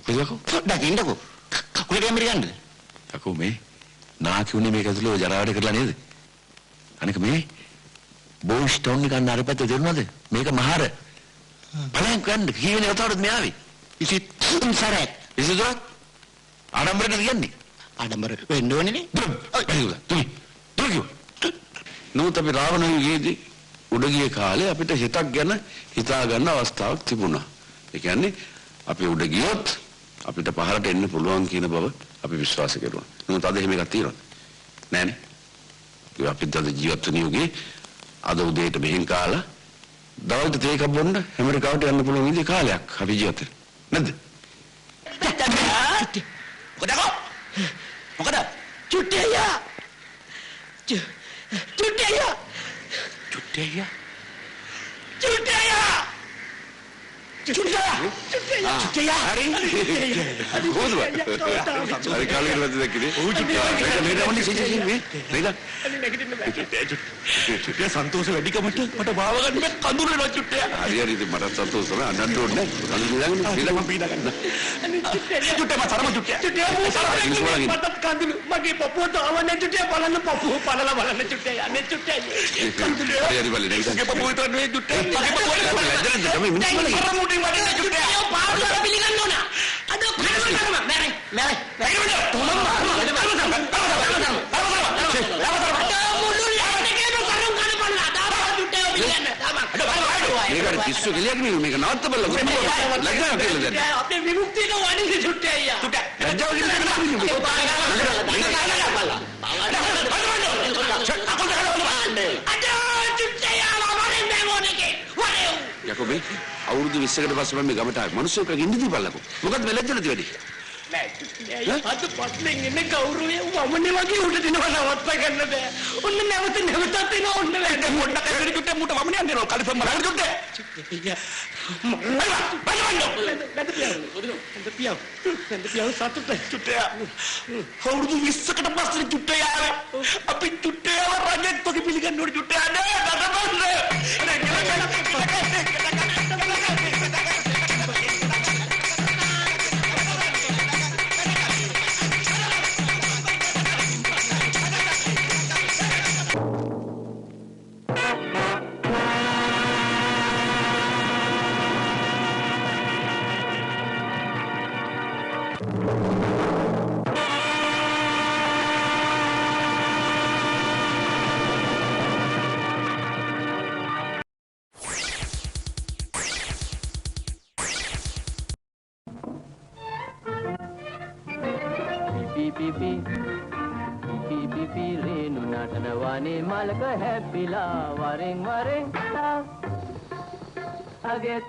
මොකද දකින්නකෝ කකුලේ ඇමරිකන්ද අකෝ මේ නාකියුනේ මේක ඇතුළේ ජරාවට කරලා නේද අනික මේ බෝස්ටෝන් එක ගන්න අර පැත්තේ දෙන්නවද මේක මහර බලන්න ගන්න කීවෙන වතාවටද මේ ආවේ ඉතින් සරක් ඉතින් ආඩම්බරද කියන්නේ ආඩම්බර වෙන්න ඕනේ නේ තුයි නමුත් අපි රාවණ යුගයේදී උඩ ගිය කාලේ අපිට හිතක් ගැන හිතා ගන්න අවස්ථාවක් තිබුණා ඒ කියන්නේ අපි උඩ ගියොත් අපිට පහරට එන්න පුළුවන් කියන බව අපි විශ්වාස කරුවා. නමුත් අද එහෙම එකක් තියෙනවද? නෑනේ. ඒ අපිට අද ජීවත් වෙන යුගයේ අද උදේට මෙහෙන් කාලා දවල්ට තේ එකක් බොන්න ඇමරිකාවට යන්න පුළුවන් විදිහේ කාලයක් අපි ජීවත් වෙන්නේ. නැද්ද? මොකද? චුට්ටියා. චුට්ටියා. චුට්ටියා. චුට්ටියා. චුට්ටියා හරි කොහොමද හරි කාලේ ඉන්නවද දැක්කේ නේද මොන්නේ සිසිසින් මේ නේද චුට්ටියා සන්තෝෂ වැඩිකමට මට බාව ගන්න මේ කඳුර වෙනවා චුට්ටියා හරි හරි ඉතින් මට සන්තෝෂ වෙනවා අඬන්න ඕනේ කඳුර දාගෙන මම පීඩා ගන්න චුට්ටියා මතරම චුට්ටියා මට කඳුර මගේ පපුවට ආවනේ චුට්ටියා බලන්න පපුව පළලා බලන්න චුට්ටියා යන්නේ චුට්ටියා කඳුර හරි හරි බලන්න මගේ පපුව විතර නෙවෙයි චුට්ටියා මගේ පපුව ලැජ්ජ තමයි මිනිස්සු පාවුල පිළිගන්න ඕන. අද කරම මැරේ. මේකට කිස්සු ගලියක් නෙමෙයි මේක නවත්ත බලලා ලැජ්ජාව කියලා දැන්. අපේ විමුක්තියට වඩින්නේ චුට්ටේ අයියා. චුට්ටේ ලැජ්ජාව කියලා යකෝ අවුරුදු 20කට පස්සේ මම මේ ගමට ආවේ. මිනිස්සු කගේ ඉඳි බලලකෝ. මොකද වෙලෙද්දලද වැඩි? නෑ අද පස්ලෙන් එන්නේ කවුරුය වමනේ වගේ උඩ දෙනවා නවත්ත ගන්න බෑ. ඔන්න නැවතත් එනවා ඔන්න වැඩ පොඩ්ඩක් ඇවිත් චුට්ටේ මුට වමනේ යන්නේ කලිසම් බලන්න චුට්ටේ. චුට්ටේ පියාව සතුට චුට්ටේ. අවුරුදු 20කට පස්සේ චුට්ටේ ආවේ. අපි චුට්ටේ ආව රජෙක් තොගේ පිළිගන්න ඕනේ චුට්ටේ ආනේ.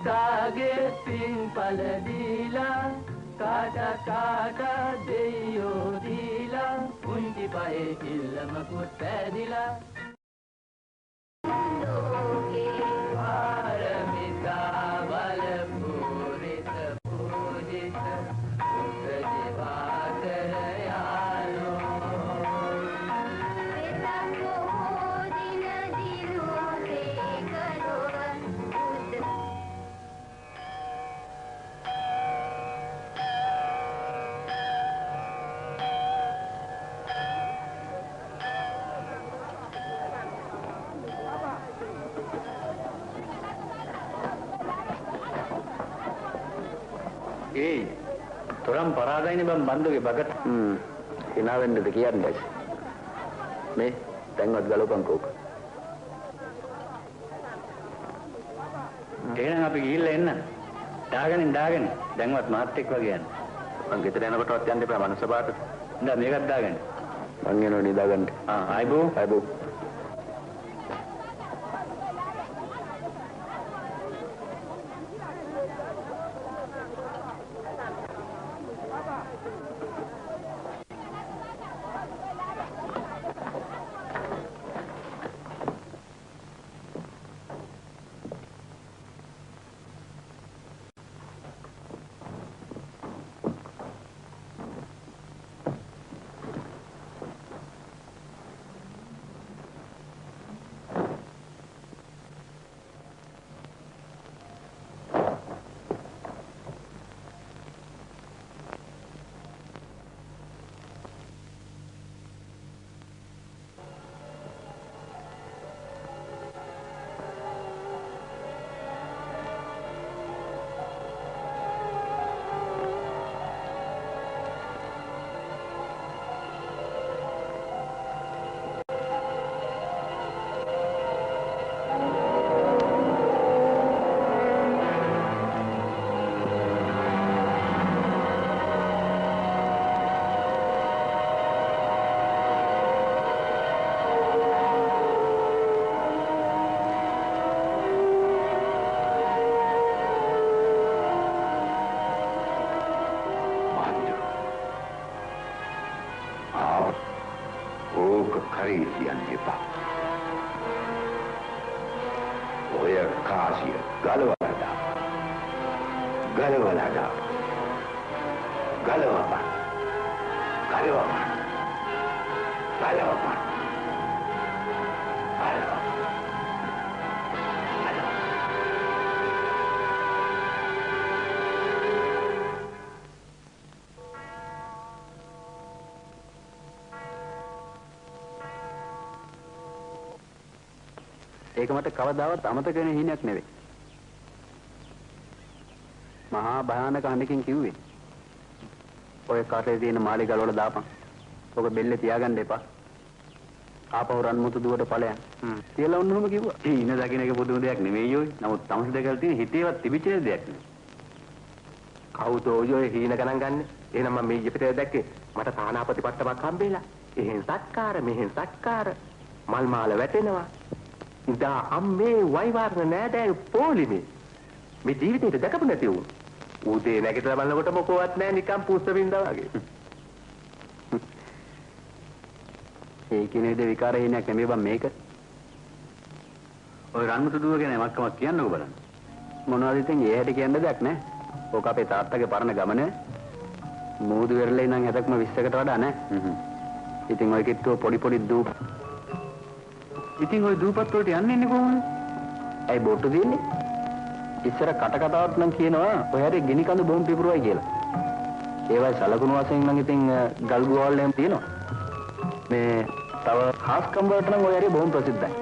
Tage ping paladila kada kada deyo dila unti pae ilma kutadila paramita balapurita pujita uttajivakarayalo Orang parada ini bang bandu ke bagat. Hinawen itu kian guys. Me, tengok galau bangkok. Kena ngapi gila enna. Dagan, tengok matik bagian. Bang kita rena betul tiang di mana sebat. Nda megat dagan. Bangin ini dagan. Aibu. ඔය කාසිය ගලවලා දාපන්. ගලවලා දාපන්. ගලවපන්. ගලවපන්. ගලවපන්. ඒක මට කවදාවත් අමතක වෙන හිණයක් නෙවෙයි. මහා භයානක හඬකින් කිව්වේ. ඔය කාටේ තියෙන මාළි ගලවලා දාපන්. ඔක බෙල්ලේ තියාගන්න එපා. ආපහු රන්මුතු දුවට ඵලයන්. කියලා වුණොම කිව්වා. ඉන්න දකින්න එක පුදුම දෙයක් නෙවෙයි යෝයි. නමුත් තමස දෙකල් තියෙන හිතේවත් තිබිච්ච දෙයක් නෙවෙයි. කවුද ඔය හීන ගණන් ගන්න? එහෙනම් මම මේ ඊපිටේ දැක්කේ මට තානාපති පට්ටමක් හම්බෙලා. එහෙන් සත්කාර මෙහෙන් සත්කාර මල් මාල වැටෙනවා. ඉදා අම්මේ වයිවාරන නෑදෑයෝ පොලිමේ මේ ජීවිතේට දැකපු නැති වුණ. උදේ නැගිටලා බලනකොට මොකවත් නෑ නිකන් පුස්ත බින්දා වගේ. ඒ කියන්නේ විකාර හීනයක් නෙමෙයි බං මේක. ඔය රන්මුතු දුව ගැන මක්කමක් කියන්නකෝ බලන්න. මොනවද ඉතින් ඒ හැටි කියන්න දෙයක් නෑ. ඕක අපේ තාත්තගේ පරණ ගමනේ මූදු වෙරළේ ඉඳන් හැදක්ම 20කට වඩා නෑ. ඉතින් ඔය කිට්ටුව පොඩි දූප. ඉතින් ওই දූපත් වලට යන්නේ කොහොමද? ඇයි බොට්ටු දෙන්නේ? ඉස්සර කට කතාවක් නම් කියනවා ඔය හැරේ ගිනි කඳු බොම් පිපුරුවයි කියලා. ඒවයි සලකුණු වශයෙන් නම් ඉතින් ගල් ගුවවල් එහෙම තියෙනවා. මේ තව හාස්කම් වලට නම් ඔය හැරේ බොම් ප්‍රසිද්ධයි.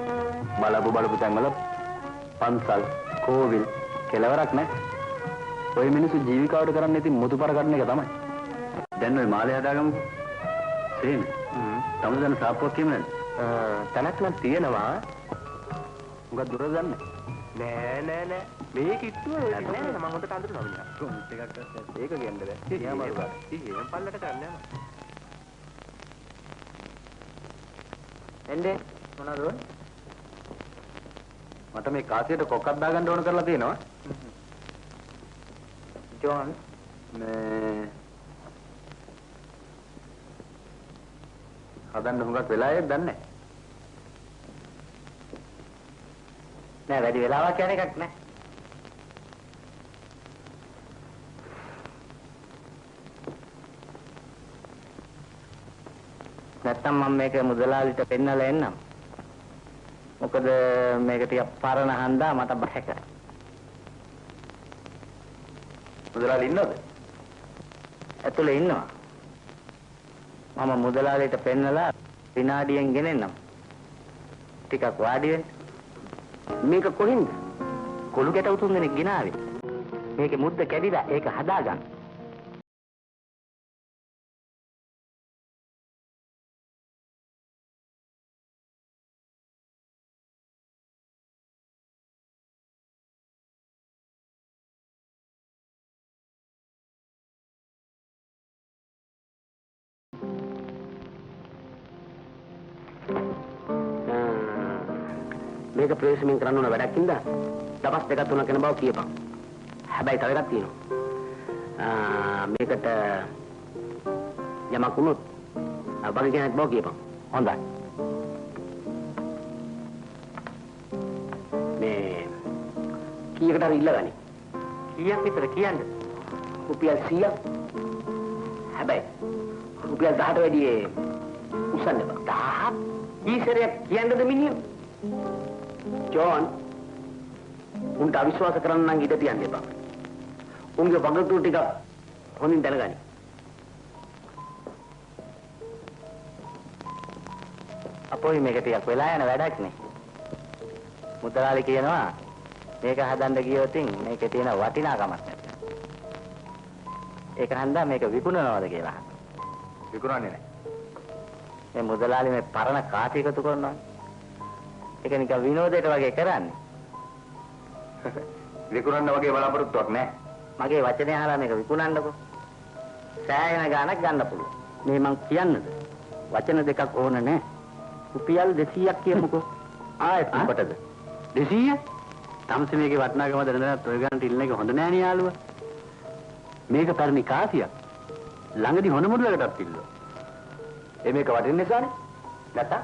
බලපු තැන්වල පන්සල්, කෝවිල් කෙලවරක් නැහැ. ඔය මිනිස්සු ජීවිකාවට කරන්නේ ඉතින් මුතුපර ගන්න එක තමයි. දැන් ওই මාළේ හදාගමු. සේම. තමසන සාප්පුවක් කියමුද? තනක් නම් තියෙනවා. උඟ දුර දන්නේ. නෑ. මේ කිට්ටුව නෑ මම හොඳට අඳුරනවා මිනිහා. කොම්ස් එකක් අස්ස. ඒක කියන්න බෑ. තියාමාරු බා. එහෙම පල්ලට කරන්නේ නෑ. එන්නේ මොනවද? මට මේ කාසියට කොක්කක් දාගන්න ඕන කරලා තියෙනවා. ජෝන් මේ හදන්න හුඟක් වෙලාවක් දන්නේ නෑ වැඩි වෙලාවක් යන එකක් නෑ. නැත්තම් මම මේක මුදලාලිට පෙන්නලා එන්නම්. මොකද මේක ටික පරණ හන්දා මට බහැක. මුදලාලි ඉන්නවද? ඇතුලේ ඉන්නවා. මම මුදලාලිට පෙන්නලා විනාඩියෙන් ගෙනෙන්නම්. ටිකක් වාඩි වෙන්න. මේක කොහෙන්ද? කොළු ගැට උතුම් දෙනෙක් ගෙනාවේ. මේකේ මුද්ද කැඩිලා ඒක හදාගන්න. මේක ප්‍රේසමින් කරන්න ඕන වැඩක් ඉඳලා දවස් දෙකක් තුනක් යන බව කියපන්. හැබැයි තව එකක් තියෙනවා. මේකට යමක් වුණොත් වගේ කෙනෙක් බව කියපන්. හොඳයි. මේ කීයකට හරි ඉල්ලගනි. කීයක් විතර කියන්නේ? රුපියල් 100ක්. හැබැයි රුපියල් 10ට වැඩි උසන්න බෑ. 1000 ඊසරයක් කියන්නද මිනිහ? ජෝන් උන්ට අවිශ්වාස කරන්න නම් ඉඩ තියන්න එපා. උන්ගේ වගතුරු ටික හොඳින් දැනගනි. අපෝයි මේක ටිකක් වෙලා යන වැඩක් නේ. මුදලාලි කියනවා මේක හදන්න ගියොත් මේකේ තියෙන වටිනාකමක් නැහැ. ඒක හන්දා මේක විකුණනවද කියලා. විකුණන්නේ නැහැ. මේ මුදලාලි මේ පරණ කාටි එකතු කරනවා. ඒක නිකන් විනෝදයට වගේ කරන්නේ. විකුණන්න වගේ බලාපොරොත්තුවක් නැහැ. මගේ වචනේ අහලා මේක විකුණන්නකෝ. සෑහෙන ගාණක් ගන්න පුළුවන්. මේ මං කියන්නද? වචන දෙකක් ඕන නැහැ. රුපියල් 200ක් කියමුකෝ. ආයෙත් කොටද? 200? තමසේ මේකේ වටිනාකම දැනනත් ඔය ගන්නට ඉල්ලන එක හොඳ නෑ නේ යාළුවා. මේක පරිණි කාසියක්. ළඟදී හොන මුඩලකටත් ඉල්ලුවා. මේක වටින නිසානේ. නැත්නම්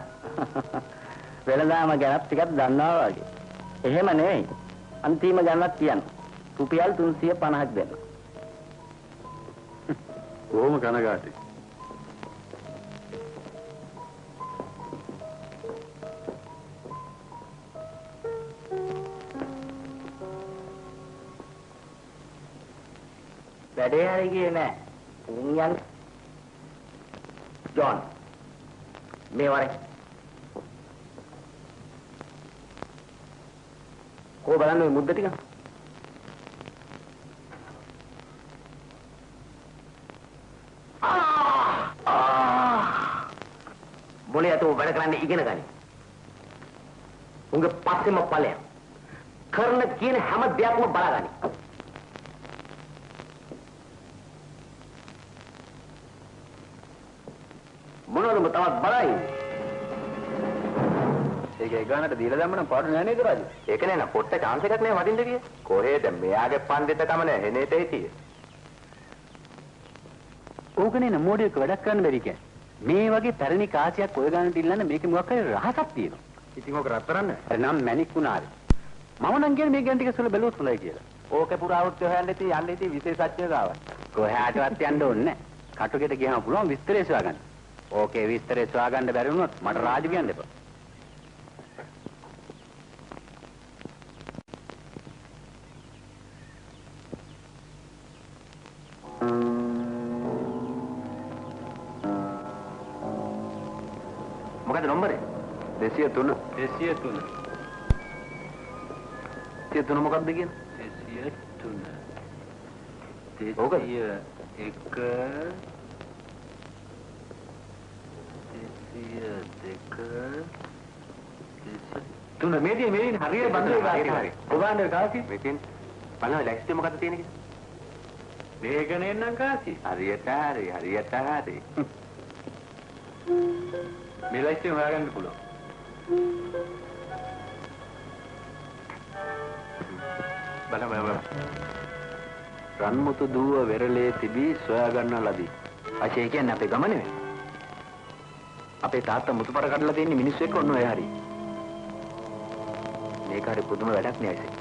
වෙලඳාම ගැන ටිකක් දන්නවා වගේ. එහෙම නෙවෙයි. අන්තිම ගණනක් කියන්න. රුපියල් 350ක් දෙන්න. කොහොම කනගාටුයි. වැඩේ හරි ගියේ නෑ. උන් ජොන් මේ වරේ කො බලන්න මේ මුද්ද ටික බොලේ අතෝ වැඩ කරන්න ඉගෙන ගනි. උන්ගේ පස්සෙම ඵලයක් කරන කියන හැම දෙයක්ම බලාගනි. මොනවද තවත් බලයි? ඒකේ ගානට දීලා දැම්ම නම් පාඩු නෑ නේද රාජු? ඒක නෑ නා පොට්ට chance එකක් නෑ වදින්න කියේ. කොහෙද මෙයාගේ පඬිතකම නෑ එනේට හිටියේ. ඕකනේ නමෝඩියක වැඩක් කරන්න බැරි කෑ. මේ වගේ පැරණි කාසියක් ඔය ගානට ඉල්ලන්න මේකේ මොකක් හරි රහසක් තියෙනවා. ඉතින් ඕක රත්තරන්න. නම් මැණික් වුණාරි. මම නම් කියන්නේ මේ ගැන ටික සුළු බැලුවොත් හොඳයි කියලා. ඕකේ පුරාවෘත්ති හොයන්න ඉතින් යන්න ඉතින් විශේෂඥයෝ ගාව. කොහාටවත් යන්න ඕනේ නෑ. කටුගෙට ගියාම පුළුවන් විස්තරය සොයාගන්න. ඕකේ විස්තරය සොයාගන්න බැරි වුණොත් මට රාජු කියන්න එපා. මොකද නම්බරේ? 203. 203. 203 මොකක්ද කියන්නේ? 203. ඕකද? 1 තුන මේදී හරියට බඳුනේ හරි. ඔබාnder කාසි. මේකෙන් බලන්න ලැක්ස්ටි මොකක්ද තියෙන්නේ කියලා. මේක නෙන්නම් කාසි. හරියට හරි. මේ ලැක්ස්ටි හොයාගන්න පුළුවන්. බලන්න. රන්මුතු දුව වෙරළේ තිබී සොයා ගන්න ලදී. අශේ කියන්නේ අපේ ගම නෙවෙයි. අපේ තාත්තා මුතුපර කඩලා තියෙන මිනිස්සු එක්ක ඔන්න ඔය හරි. මේක හරි පුදුම වැඩක් නේ අයිසේ.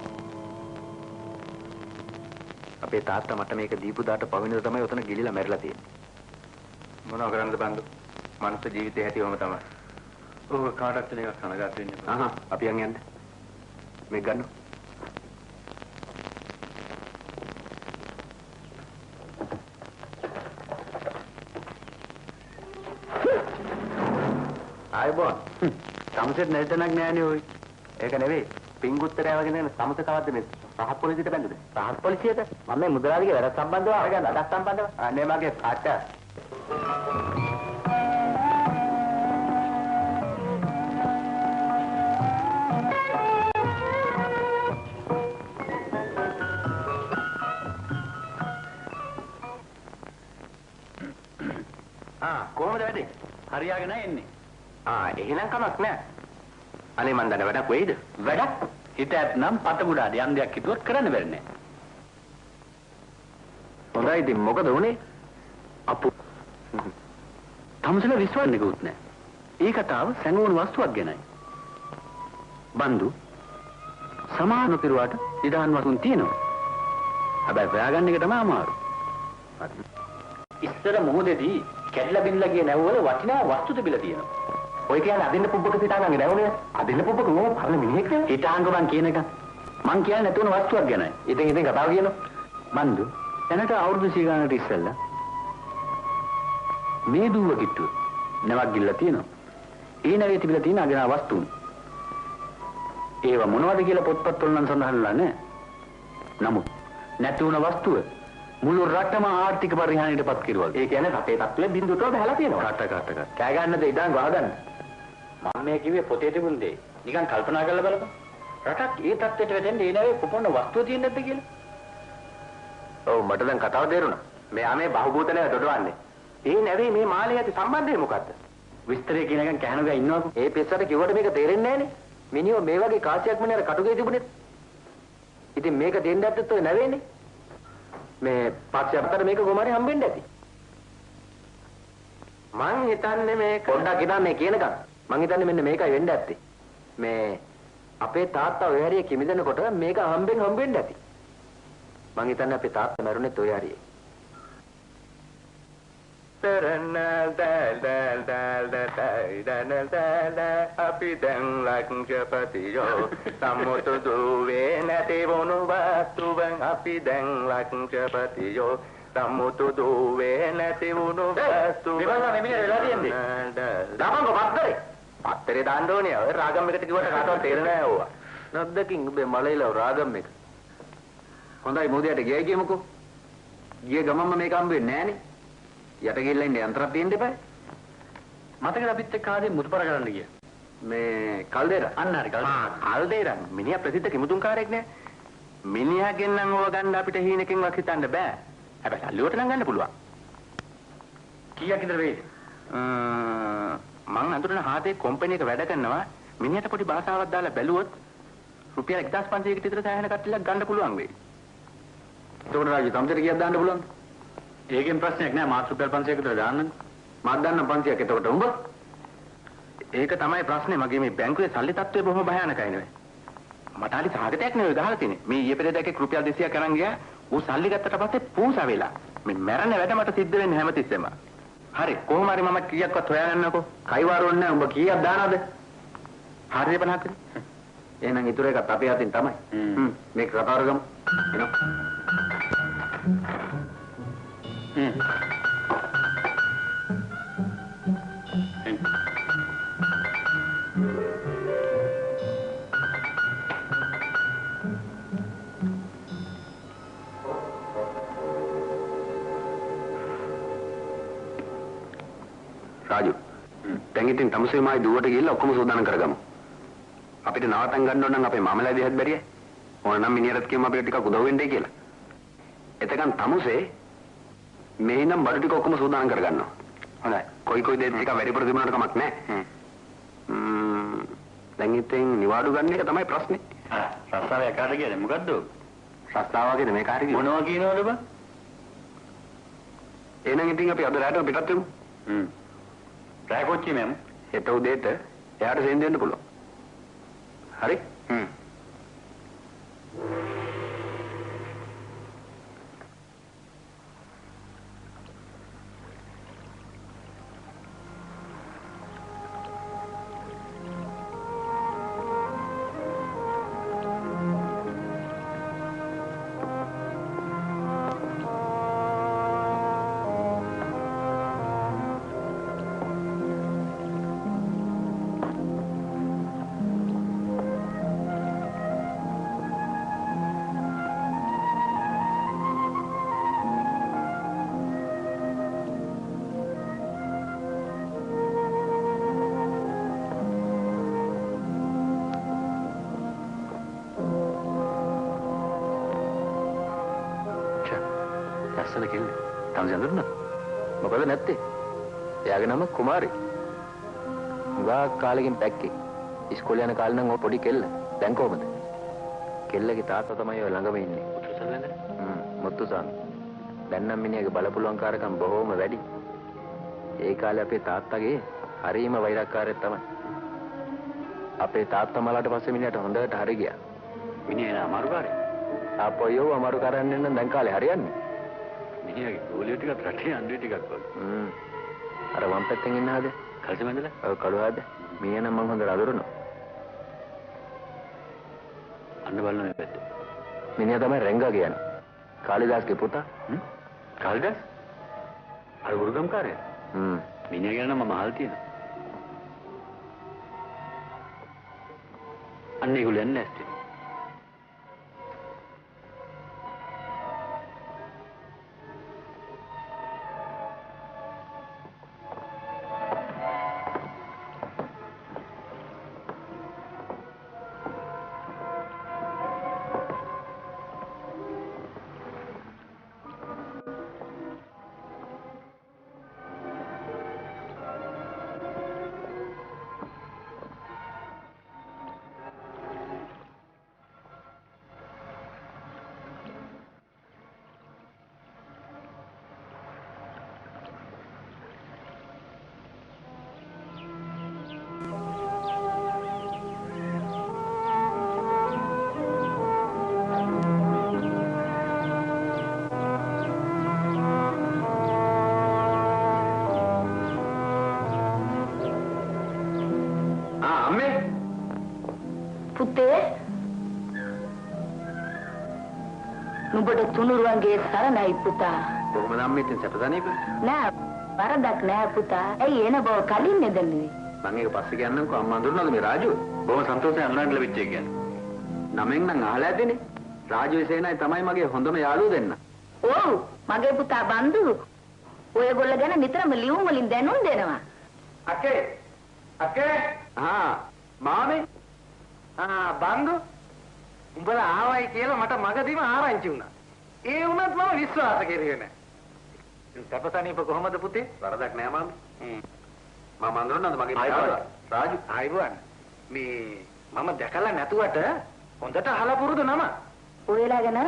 අපේ තාත්තා මට මේක දීපු දාට පවෙනිද තමයි උතන ගිලිලා මැරිලා තියෙන්නේ. මොනව කරන්නද බන්දු? මනුස්ස ජීවිතේ හැටිවම තමයි. ඔව් කාටවත් මේක කනගාටු වෙන්න එපා. අපි යන්න. මේක ගන්න. ආයිබෝන්. සම්සෙත් නැතනක් නෑනේ ඔයි. ඒක නෙවෙයි. පිංගුත්තරය වගේ නේ සමත කවද්ද මේ රහත් පොලිසියට බැඳුනේ. රහත් පොලිසියට? මම මේ මුදලාලිගේ වැඩ සම්බන්ධව අරගෙන අදක් සම්බන්ධව. අනේ මගේ අට. කොහොමද වැඩේ? හරියාගෙන එන්නේ. එහෙනම් කමක් නෑ. අනේ මන් දන්න වැඩක් වෙයිද? වැඩක් හිතත් නම් පත බුඩාට යම් දෙයක් හිතුවොත් කරන්න බැරි නෑ. හොඳයි ඉතින් මොකද උනේ? අපු තමසල විශ්වාසනිකුත් නෑ. ඒ කතාව සංගෝණ වස්තුවක් ගැනයි. බන්දු සමාන පිරුවාට ඉදාන් වතුන් තියෙනවා. හැබැයි හොයාගන්න එක තමයි අමාරු. ඉස්සර මොහොතේදී කැඩලා බින්දලා ගිය නැවවල වටිනා වස්තු තිබිලා තියෙනවා. ඔය කියන්නේ අදින්න පුබ්බක සිතාගන්නේ නැවනේ. අදින්න පුබ්බක ඕම පරණ මිනිහෙක් නේ. හිතාංග මං කියන එක. මං කියන්නේ නැතුන වස්තුවක් ගැනයි. ඉතින් කතාව කියනවා. බන්දු දැනට අවුරුදු 100 ගණනට ඉස්සෙල්ලා මේ දුව කිට්ටුව නැවක් ගිල්ලා තියෙනවා. ඒ නැවේ තිබිලා තියෙන අගනා වස්තුන්. ඒව මොනවද කියලා පොත්පත් වල නම් සඳහන්ලා නැහැ. නමුත් නැති වුණ වස්තුව මුළු රටම ආර්ථික පරිහානියටපත් කිරුවා. ඒ කියන්නේ රටේ තත්ත්වය බිඳුවට බහලා තියෙනවා. කට. කෑ ගන්නද ඉඳන් ගහගන්න. මම මේ කිව්වේ පොතේ තිබුණ දේ. නිකන් කල්පනා කරලා බලපන්. රටක් ඒ තත්ත්වයට වැටෙන්නේ ඒ නැවේ කොපමණ වස්තුව තියෙන්නේ නැද්ද කියලා. ඔව් මට දැන් කතාව තේරුණා. මෙයා මේ බහුබූතලේ දොඩවන්නේ. ඒ නැවේ මේ මාළේ ඇති සම්බන්ධය මොකද්ද? විස්තරය කියන එකෙන් කහනුගා ඉන්නවකෝ. ඒ පෙස්සට කිව්වට මේක තේරෙන්නේ නැහනේ. මිනිහෝ මේ වගේ කාසියක් මනේ අර කටුගේ තිබුණේ. ඉතින් මේක දෙන්න ඇත්තත් ඔය නැවේනේ. මේ පස්සේ අපතර මේක කොමාරි හම්බෙන්න ඇති. මං හිතන්නේ මේක පොඩ්ඩක් ඉතින් මේ කියනකම් මං හිතන්නේ මෙන්න මේකයි වෙන්න ඇත්තේ. මේ අපේ තාත්තා ඔය හරිය කිමිදෙනකොට මේක හම්බෙන්න ඇති. මං හිතන්නේ අපේ තාත්තා මරුණෙත් ඔය හරියේ. අපි දැන් ලක්ෂපතියෝ සම්මුතු දුවේ නැති වුණු වස්තුවෙන් අපි දැන් ලක්ෂපතියෝ සම්මුතු දුවේ නැති වුණු වස්තුවෙන් විමල්ලා මෙමිනේ වෙලා තියෙන්නේ. දාපන්කො පත්තරේ. පත්තරේ දාන්න ඕනේ. ඔය රාගම් එකට කිව්වට කාටවත් තේරෙන්නේ නැහැ ඕවා. නැද්දකින් ඔබේ මලයිලව රාගම් එක. හොඳයි මොදියට ගියයි කියමුකෝ. ගිය ගමන්ම මේක හම්බ වෙන්නේ නැහනේ. යට ගිහිල්ලා ඉන්නේ යන්ත්‍රයක් තියෙන්න එපා. මතකද අපිත් එක්ක ආදී මුතුපර කරන්න ගිය. මේ කල්දේර අන්න හරි කල්දේරන් මිනිහා ප්‍රසිද්ධ කිමුතුන්කාරයෙක් නේ. මිනිහාගෙන් නම් ඕවා ගන්න අපිට හීනකින්වත් හිතන්න බෑ. හැබැයි සල්ලිවට නම් ගන්න පුළුවන්. කීයක් ඉදර වෙයිද? මං අඳුරන හාතේ කම්පැනි එක වැඩ කරනවා. මිනිහට පොඩි භාෂාවක් දාලා බැලුවොත් රුපියල් 1500කට විතර සෑහෙන කට්ටියක් ගන්න පුළුවන් වෙයි. එතකොට රාජි තම්සෙට කීයක් දාන්න පුළුවන්ද? ඒකෙන් ප්‍රශ්නයක් නෑ මාත් රුපියල් 500ක විතර දාන්න. මාත් දාන්න 500ක්. එතකොට උඹ ඒක තමයි ප්‍රශ්නේ. මගේ මේ බැංකුවේ සල්ලි තත්ත්වය බොහොම භයානකයි නෙවෙයි. මට හරි සාගතයක් නෙවෙයි ගහලා තියෙන්නේ. මේ ඊයේ පෙරේද එකේ රුපියල් 200ක් අරන් ගියා. ඌ සල්ලි ගත්තට පස්සේ පූසා වෙලා. මේ මැරෙන වැඩ මට සිද්ධ වෙන්නේ හැමතිස්සෙම. හරි කොහොම හරි මම කීයක්වත් හොයාගන්නකෝ. කයිවාරුන්නේ නැහැ. උඹ කීයක් දානවද? හරිද 50ක්? එහෙනම් ඊටු එකත් අපේ අතින් තමයි. මේක කතා කරගමු. එනවා. රාජු දැන් ඉතින් තමුසේ මායි දුවට ගිහිල්ලා ඔක්කොම සූදානම් කරගමු. අපිට නවතන් ගන්න ඕන නම් අපේ මාමලා දිහත් බැරිය. ඕන නම් මිනිහරත් කියමු අපිට ටිකක් උදව් වෙන්නයි කියලා. එතකන් තමුසේ මේ නම් බඩු ටික ඔක්කොම සූදානම් කරගන්නවා. හොඳයි. කොයි දෙයක් ටික වැඩිපුර තිබුණාට කමක් නැහැ. දැන් ඉතින් නිවාඩු ගන්න එක තමයි ප්‍රශ්නේ. රස්සාව යකාට කියන්නේ මොකද්ද? රස්තාවකේද මේක හරි කිව්වා. මොනවා කියනවද බං? එහෙනම් ඉතින් අපි අද රාත්‍රියේ පිටත් වෙමු. රෑ කොච්චි මම හෙට උදේට එයාට සෙන් දෙන්න පුළුවන්. හරි? ලස්සන කෙල්ල. තම ජන්දරන. මොකද නැත්තේ? එයාගේ නම කුමාරි. උගා කාලෙකින් පැක්කේ. ඉස්කෝලේ යන කාලේ නම් ඔය පොඩි කෙල්ල. දැන් කොහමද? කෙල්ලගේ තාත්තා තමයි ඔය ළඟම ඉන්නේ. මුතුසන් නේද? මුත්තුසන්. දැන් නම් මිනිහගේ බලපුලුවන්කාරකම් බොහොම වැඩි. ඒ කාලේ අපේ තාත්තගේ හරීම වෛරක්කාරයෙක් තමයි. අපේ තාත්තා මලාට පස්සේ මිනිහට හොඳට හරි ගියා. මිනිහා නා අමාරුකාරය. අපොයෝ අමාරු කරන්නේ නම් දැන් කාලේ හරියන්නේ. මිනිහාගේ ගෝලිය ටිකක් රටේ අන්දේ ටිකක් වගේ. අර වම් පැත්තෙන් ඉන්න හද? කල්සමෙන්දලා? ඔව් කළුවාද? මීයා නම් මං හොඳට අඳුරනවා. අන්න බලන්න මේ පැත්තේ. මිනිහා තමයි රෙංගා කියන්නේ. කාලිදාස්ගේ පුතා. කාලිදාස්? අර වෘගම්කාරයා? මිනිහා ගැන නම් මම අහලා තියෙනවා. අන්න ඒගොල්ලෝ යන්නේ නැස්ති. නුඹට තුනුරුවන්ගේ සරණයි පුතා. කොහොමද අම්මේ ඉතින් සැපදණේක? නෑ වරදක් නෑ පුතා. ඇයි එන බව කලින් නෙදන්නේ? මම ඒක පස්සේ කියන්නම්කෝ අම්මා අඳුරනවද මේ රාජු? බොහොම සන්තෝෂයෙන් අල්ලන්න ලැබිච්ච එක ගැන. නමෙන් නම් අහලා ඇදෙනේ. රාජු සේනයි තමයි මගේ හොඳම යාළුවෝ දෙන්න. ඔව් මගේ පුතා බන්දු. ඔයගොල්ලෝ ගැන නිතරම ලියුම් වලින් දැනුම් දෙනවා. අකේ මාමේ බන්දු උඹලා ආවයි කියලා මට මගදීම ආරංචි වුණා. ඒ වුණත් මම විශ්වාස කෙරුවේ නෑ. සැපසනීප කොහමද පුතේ? වරදක් නෑ මාමේ. මම අඳුරනවද මගේ යාළුවා? රාජු ආයිබුවන්. මේ මම දැකලා නැතුවට හොඳට අහලා පුරුදු නම. ඔයලා ගැන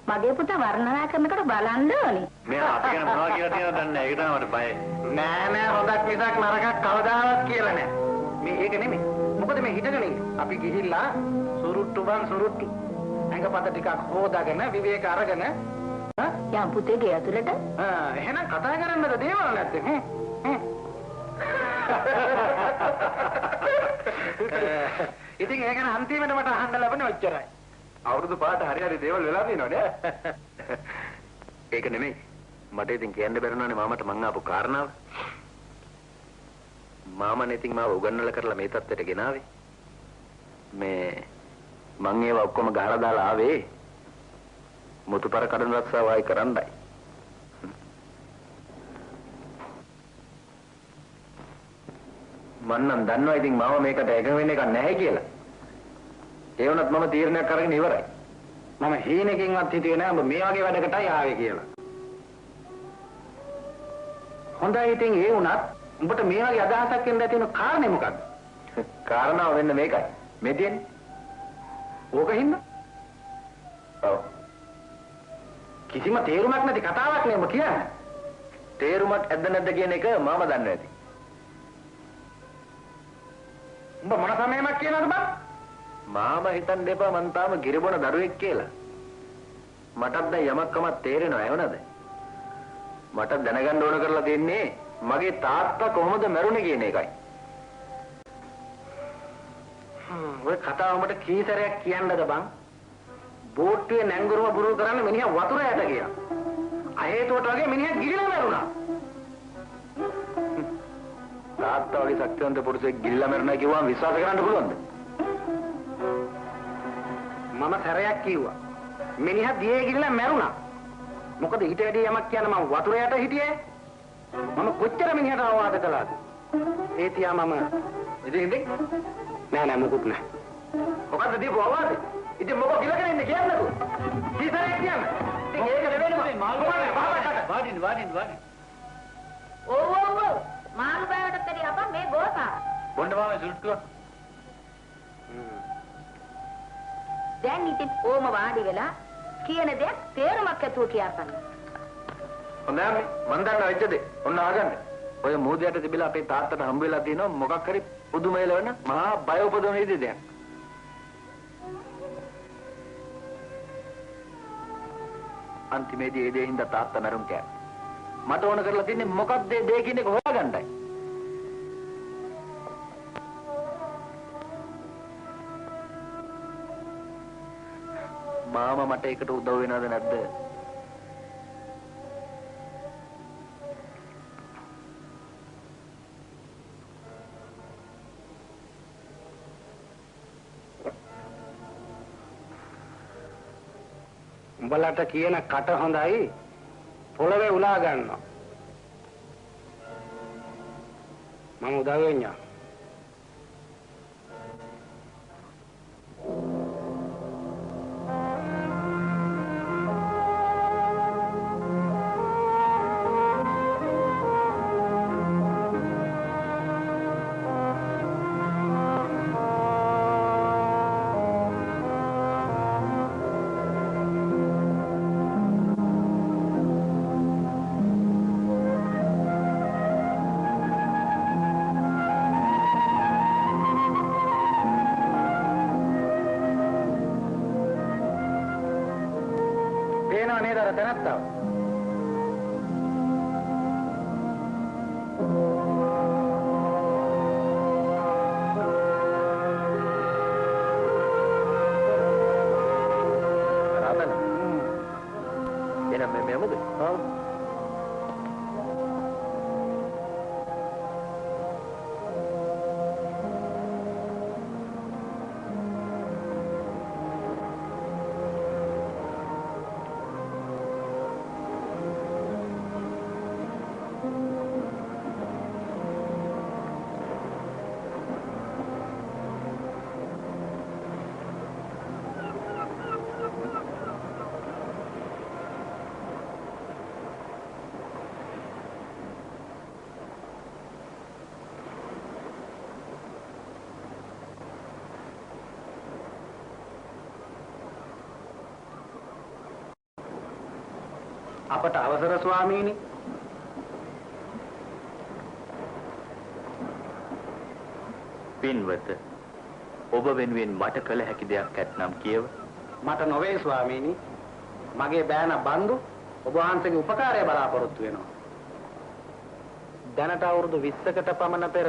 මගේ පුතා වර්ණනා කරනකොට බලන්න ඕනේ. මෙයා අපි ගැන මොනවා කියලා තියෙනවද දන්නේ නැහැ. ඒක තමයි මට බයයි. නෑ හොඳක් මිසක් නරකක් කවදාවත් කියලා නෑ. මේ ඒක නෙමෙයි. මොකද මේ හිටගෙන ඉන්නේ. අපි ගිහිල්ලා සුරුට්ටු ඇඟපත ටිකක් හොදාගෙන විවේක අරගෙන යම් පුතේගේ ඇතුළට එහෙනම් කතා කරන්නද දේවල් නැත්තේ ඉතින් ඒක ගැන අන්තිමට මට අහන්න ලැබෙන්නේ ඔච්චරයි. අවුරුදු පාට හරි දේවල් වෙලා තියෙනවා නේ. ඒක නෙමෙයි. මට ඉතින් කියන්න බැරුණානේ මාමට මං ආපු කාරණාව. මාමනේ ඉතින් මාව උගන්වලා කරලා මේ තත්ත්වයට ගෙනාවේ. මේ මං ඒවා ඔක්කොම ගහලා දාලා ආවේ මුතුපර කඩන රස්සාව ආයි කරන්නයි. මං නම් දන්නවා ඉතින් මාව මේකට එකඟ වෙන්න එක නැහැ කියලා. ඒ වුණත් මම තීරණයක් අරගෙන ඉවරයි. මම හීනකින්වත් හිතුවේ නෑ ඔබ මේ වගේ වැඩකටයි ආවේ කියලා. හොඳයි ඉතින් ඒ වුණත් උඹට මේ වගේ අදහසක් එන්න තියෙන කාරණේ මොකක්ද? කාරණාව වෙන්න මේකයි. මේ තියෙන්නේ. ඕකින්ද? ඔව්. කිසිම තේරුමක් නැති කතාවක් නේ ඔබ කියන්නේ. තේරුමක් ඇද්ද නැද්ද කියන එක මම දන්නේ නැති. උඹ මොන සමයමක් කියනවද බං? මාම හිතන් දෙපා මං තාම ගිරබොන දරුවෙක් කියලා. මටත් දැන් යමක්කමක් තේරෙනව ඇහුණද? මට දැනගන්න ඕන කරලා තියෙන්නේ මගේ තාත්තා කොහොමද මැරුණේ කියන එකයි. ඔය කතාව උඹට කී සැරයක් කියන්නද බං? බෝට්ටුවේ නැංගුරුම බුරු කරන්න මිනිහා වතුර යට ගියා. අහේතුවට වගේ මිනිහා ගිලිලා මැරුණා. තාත්තා වගේ ශක්තිවන්ත පුරුෂයෙක් ගිලිලා මැරුණා කිව්වම විශ්වාස කරන්න පුළුවන්ද? මම සැරයක් කිව්වා. මිනිහා දියේ ගිලිලා මැරුණා. මොකද ඊට වැඩි යමක් කියන්න මම වතුර යට හිටියේ. මම කොච්චර මිනිහට අවවාද කළාද? ඒ තියා මම ඉතින් නෑ මොකුත් නෑ. මොකද්ද දීපු අවවාදේ? ඉතින් මොකෝ ගිලගෙන ඉන්නේ කියන්නකෝ. කීසරයක් කියන්න. ඉතින් ඒක නෙවෙයි මම වාඩින්. ඔව් මාළු බෑවට පෙරි අපා මේ ගෝසා. බොණ්ඩ මාමේ සුරුට්ටුව. දැන් ඉතින් ඕම වාඩි වෙලා කියන දේ තේරුමක් ඇතුව කියපන්. හොඳයි මන් දන්නා වෙච්ච දේ. ඔන්න ආගන්න. ඔය මෝදයට තිබිලා අපේ තාත්තට හම්බ වෙලා තියෙනවා මොකක් හරි පුදුමයල වෙන මහා බය උපදවන දෙයක්. අන්තිමේදී ඒ දේ හින්දා තාත්තා මරුම් කෑවා. මට ඕන කරලා තින්නේ මොකක්ද ඒ දේ කියන එක හොයාගන්නයි. මාමා මට ඒකට උදව් වෙනවද නැද්ද? උඹලට කියන කට හොඳයි පොළවේ උලා ගන්නවා. මම උදව් වෙන්නම්. පේනව නේද අර තැනත්තාව? මේ යමුද? ඔව්. අපට අවසර ස්වාමීනි. පින්වත ඔබ වෙනුවෙන් මට කළ හැකි දෙයක් ඇතනම් කියව. මට නොවේ ස්වාමීනි. මගේ බෑන බන්දු ඔබ වහන්සේගේ උපකාරය බලාපොරොත්තු වෙනවා. දැනට අවුරුදු 20කට පමණ පෙර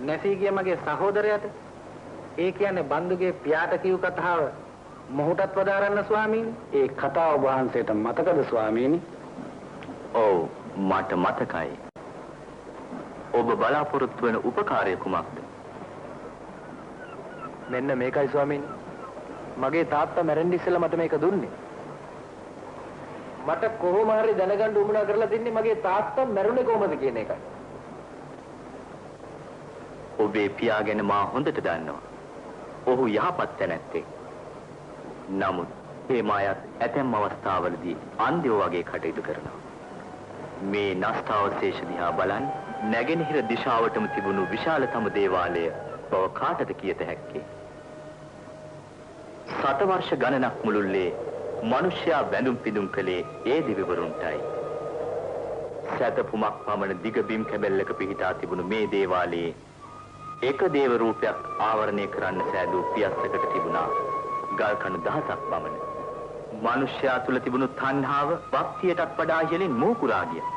නැසී ගිය මගේ සහෝදරයාට ඒ කියන්නේ බන්දුගේ පියාට කියු කතාව මොහුටත් වදාරන්න ස්වාමීනි. ඒ කතාව ඔබ වහන්සේට මතකද ස්වාමීනි? ඔව් මට මතකයි. ඔබ බලාපොරොත්තු වෙන උපකාරය කුමක්ද? මෙන්න මේකයි ස්වාමීනි. මගේ තාත්තා මැරෙන්න ඉස්සෙල්ලා මට මේක දුන්නේ. මට කොහොම හරි දැනගන්න උවමනා කරලා තින්නේ මගේ තාත්තා මැරුණේ කොහොමද කියන එකයි. ඔබේ පියා ගැන මා හොඳට දන්නවා. ඔහු යහපත් තැනැත්තෙක්. නමුත් මේ මායත් ඇතැම් අවස්ථාවලදී අන්ධයෝ වගේ කටයුතු කරනවා. මේ නෂ්ටාවශේෂ දිහා බලන් නැගෙනහිර දිශාවටම තිබුණු විශාලතම දේවාලය බව කාටද කියත හැක්කේ? සත වර්ෂ ගණනක් මුළුල්ලේ මිනිසයා වැඳුම් පිදුම් කළේ ඒ දෙවිවරුන්ටයි. සතපුමක් පමණ දිග බිම් කැබැල්ලක පිහිටා තිබුණු මේ දේවාලයේ එක දේව රූපයක් ආවරණය කරන්න සෑදූ පියස්සකට තිබුණා ගල් කණු 1000ක් පමණ. මිනිසයා තුල තිබුණු තණ්හාව භක්තියටත් වඩා ඉහළින් මෝකුරා ගියා.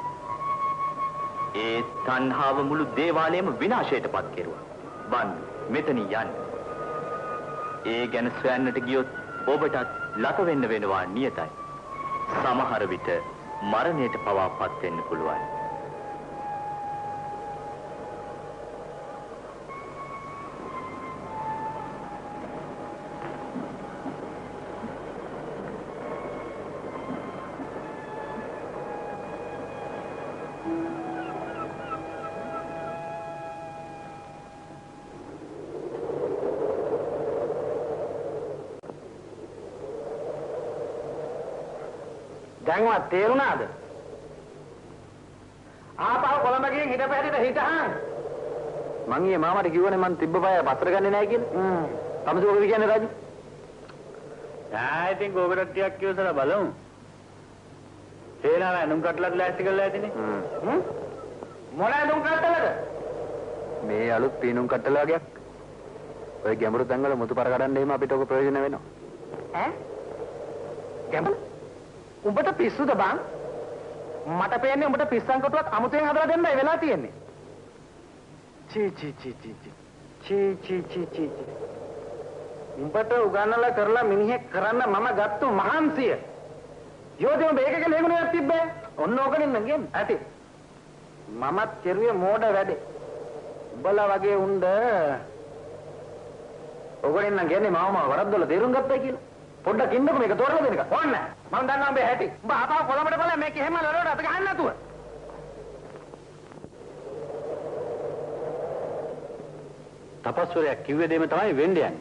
ඒ තණ්හාව මුළු දේවාලයම විනාශයටපත් කෙරුවා. බන් මෙතන යන්න. ඒ ගැන සොයන්නට ගියොත් ඔබටත් ලක වෙන්න වෙනවා නියතයි. සමහර විට මරණයට පවාපත් වෙන්න පුළුවන්. දැන්වත් තේරුණාද? ආපහු කොළඹ ගිහින් හිටපැහැදිට හිටහන්. මං ඊයේ මාමට කිව්වනේ මං තිබ්බ බය පතර ගන්නේ නැහැ කියලා. තමසි මොකද කියන්නේ රාජි? ඉතින් ගෝකරට ටිකක් කියවසලා බලමු. තේරෙනවා නුම් කටලත් ලෑස්ති කරලා ඇතිනේ. මොන නුම් කටලද? මේ අලුත් පීනුම් කට්ටල වගේක්. ඔය ගැඹුරු තැන්වල මුතු පර කඩන්න එහෙම අපිට ඔක ප්‍රයෝජන වෙනවා. ඈ? ගැඹුරු? උඹට පිස්සුද බං? මට පේන්නේ උඹට පිස්සන් කොටුවක් අමුතෙන් හදලා දෙන්නයි වෙලා තියෙන්නේ. චී. උඹට උගන්නලා කරලා මිනිහෙක් කරන්න මම ගත්තු මහන්සිය. යෝධයෝ මේක කියලා හේගුණයක් තිබ්බේ. ඔන්න ඕකනින් නම් ගියන් ඇති. මමත් කෙරුවේ මෝඩ වැඩේ. උඹලා වගේ උණ්ඩ ඕකනින් නම් කියන්නේ මාව වරද්දලා තේරුම් ගත්තා කියලා. පොඩ්ඩක් ඉන්නකො මේක තෝරලා දෙන්න එක. ඕන්න. මම දන්නවා මේ හැටි. උඹ ආපහු කොළඹට බලලා මේක එහෙම ලරවට අත ගහන්න නැතුව. තපස්වරයා කිව්වේ දෙම තමයි වෙන්න යන්නේ.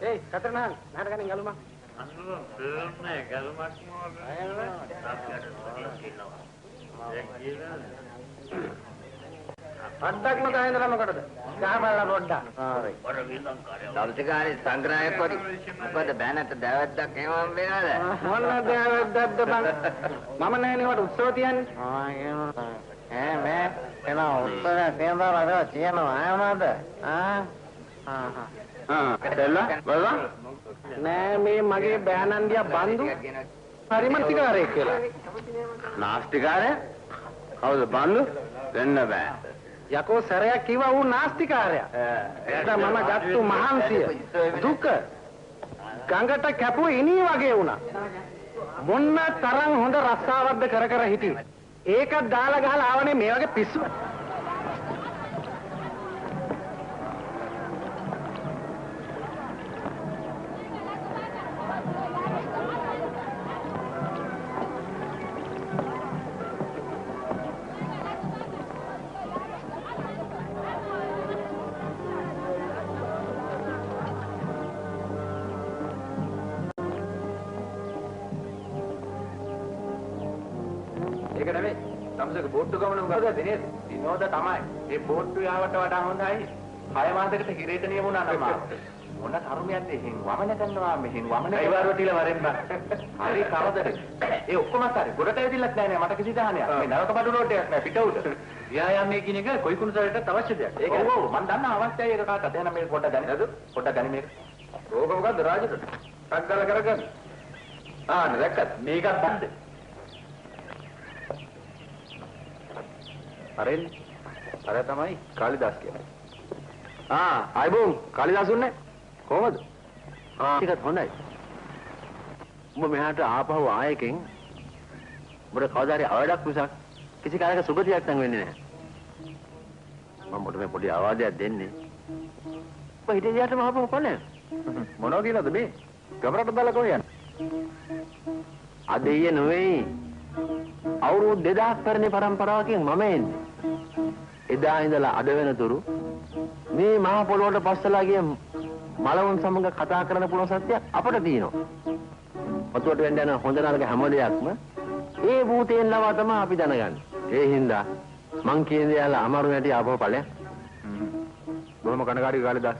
ඒ කතරනාල් නහර ගන්න ගලුමක්. අඩක් මත හින්දලා මොකටද? ගහමල්ලා පොඩ්ඩක්. හරි. දවසකාරී සංග්‍රහයක් වරි. මොකද බෑනට දැවැද්දක් එහෙම වෙනවද? මොන දැවැද්දක්ද බං? මම නෑනේ වට උත්සව තියන්නේ. මේ එන උත්තර තේන්දා තියෙනවා ආවද? දෙල්ලා බලන්න. නෑ මේ මගේ බෑනන්දියා බන්දු පරිමන්තිකාරයෙක් කියලා. නාස්තිකාරය? කවුද බන්දු? වෙන්න බෑ. යකෝ සැරයක් කිව්වා ඌ නාස්තිකාරයා. ඒක මම ගත්තු මහන්සිය දුක ගඟට කැපුව ඉනී වගේ වුණා. මොන්න තරම් හොඳ රස්සාවක්ද කර කර හිටියේ. ඒකත් දාලා ගහලා ආවනේ මේ වගේ පිස්සු. ඒක නෙමෙයි. තමසක බෝට්ටු ගමන උගහද නේද? විනෝද තමයි. මේ බෝට්ටු යාවට වඩා හොඳයි. 6 මාසයකට හිරේට නියමුණා නම් මොන කර්මයක්ද එහෙන් වමන කරනවා මෙහෙන් වමන ඒවාර වටිල වරෙන් බා. හරි කරදරේ. ඒ ඔක්කොම හරි. ගොඩට ඇවිදින්නත් නෑ නේ මට කිසි දහනයක්. මේ නරක බඩු රෝඩ් එකක් නෑ පිට උඩ. ව්‍යායාමයේ කියන එක කොයි කුණුසරටත් අවශ්‍ය දෙයක්. ඒක ඔව් මම දන්නා අවශ්‍යයි ඒක කාටද. එහෙනම් මේ පොඩ්ඩක් ගනින්නද? පොඩ්ඩක් ගනි මේක. ඕක මොකද්ද රාජට? ටක් ගාලා කරගන්න. දැක්කත් මේකත් බන්ද. අර තමයි කාලිදාස් කියන්නේ. ආයිබෝම් කාලිදාස් උන්නේ කොහමද? ටිකක් හොඳයි. උඹ මෙහාට ආපහු ආයෙකින් උඹට කවදාරි අවඩක් මිසක් කිසි කාලයක සුගතියක් නම් වෙන්නේ නැහැ. මම උඹට මේ පොඩි අවවාදයක් දෙන්නේ. උඹ හිටියටම ආපහු කොනේ? මොනවා කියලාද මේ? ගමරට දාලා කොහෙ යන්නේ? අද ඊයේ නෙවෙයි. අවුරුදු 2000ක් පෙරනේ પરම්පරාවකින් මම එන්නේ. එදා ඉඳලා අද වෙනතුරු මේ මහ පොළොවට පස්සලා ගිය මලවුන් සමග කතා කරන්න පුළුවන් සත්‍යයක් අපට තියෙනවා. පතුවට වෙන්න යන හොඳ නරක හැම දෙයක්ම ඒ භූතයෙන් ලවා තමයි අපි දැනගන්නේ. ඒ හින්දා මං කියන දේ අහලා අමාරු නැටි ආපහු ඵලයක්. බොහොම කනගාටුයි කාලිදාස්.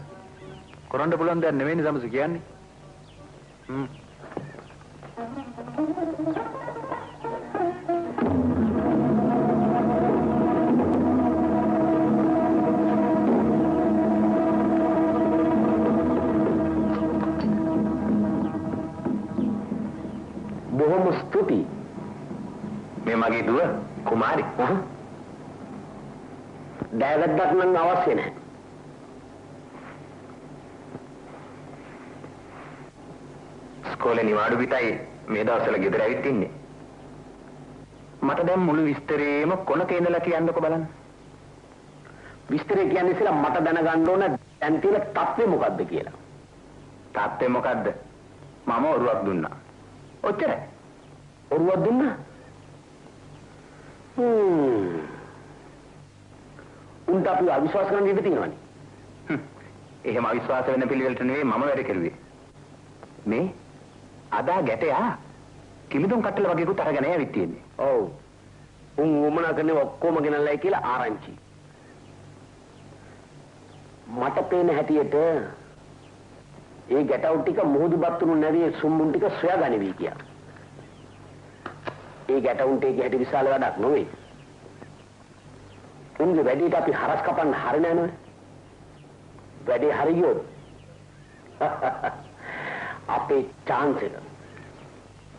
කරන්න පුළුවන් දෙයක් නෙවෙයි නේ තමස කියන්නේ. බොහොම ස්තුතියි. මේ මගේ දුව කුමාරි. ඩයලොග්යක් නම් අවශ්‍ය නැහැ. ඉස්කෝලේ නිවාඩු පිටයි මේ දවස්වල ගෙදර ඇවිත් ඉන්නේ. මට දැන් මුළු විස්තරේම කොන තේනලා කියන්නකො බලන්න. විස්තරය කියන්නේ ඉස්සෙල්ලා මට දැනගන්න ඕන දැන් තියෙන තත්ත්වය මොකද්ද කියලා. තාත්තේ මොකද්ද? මම ඔරුවක් දුන්නා. ඔච්චරයි. ඔරුවක් දුන්නා? උන්ට අපි අවිශ්වාස කරන්න ඉඩ තියෙනවනේ. එහෙම අවිශ්වාස වෙන පිළිවෙලට නෙවෙයි මම වැඩ කරුවේ. මේ අදා ගැටයා කිමිදුම් කට්ටල වගේකුත් අරගෙන ඇවිත් තියෙන්නේ. ඔව්. උන් වමනා කරන්නේ ඔක්කොම ගෙනල්ලායි කියලා ආරංචි. මට පේන හැටියට ඒ ගැටවුන් ටික මුහුදු බත්තුණු නැවියේ සුම්බුන් ටික සොයාගනිවි කියලා. ඒ ගැටවුන් ටික හැටි විශාල වැඩක් නෙවෙයි. උන්ගේ වැඩේට අපි හරස් කපන්න හරින යනවා. වැඩේ හරි ගියොත් අපේ chance එක.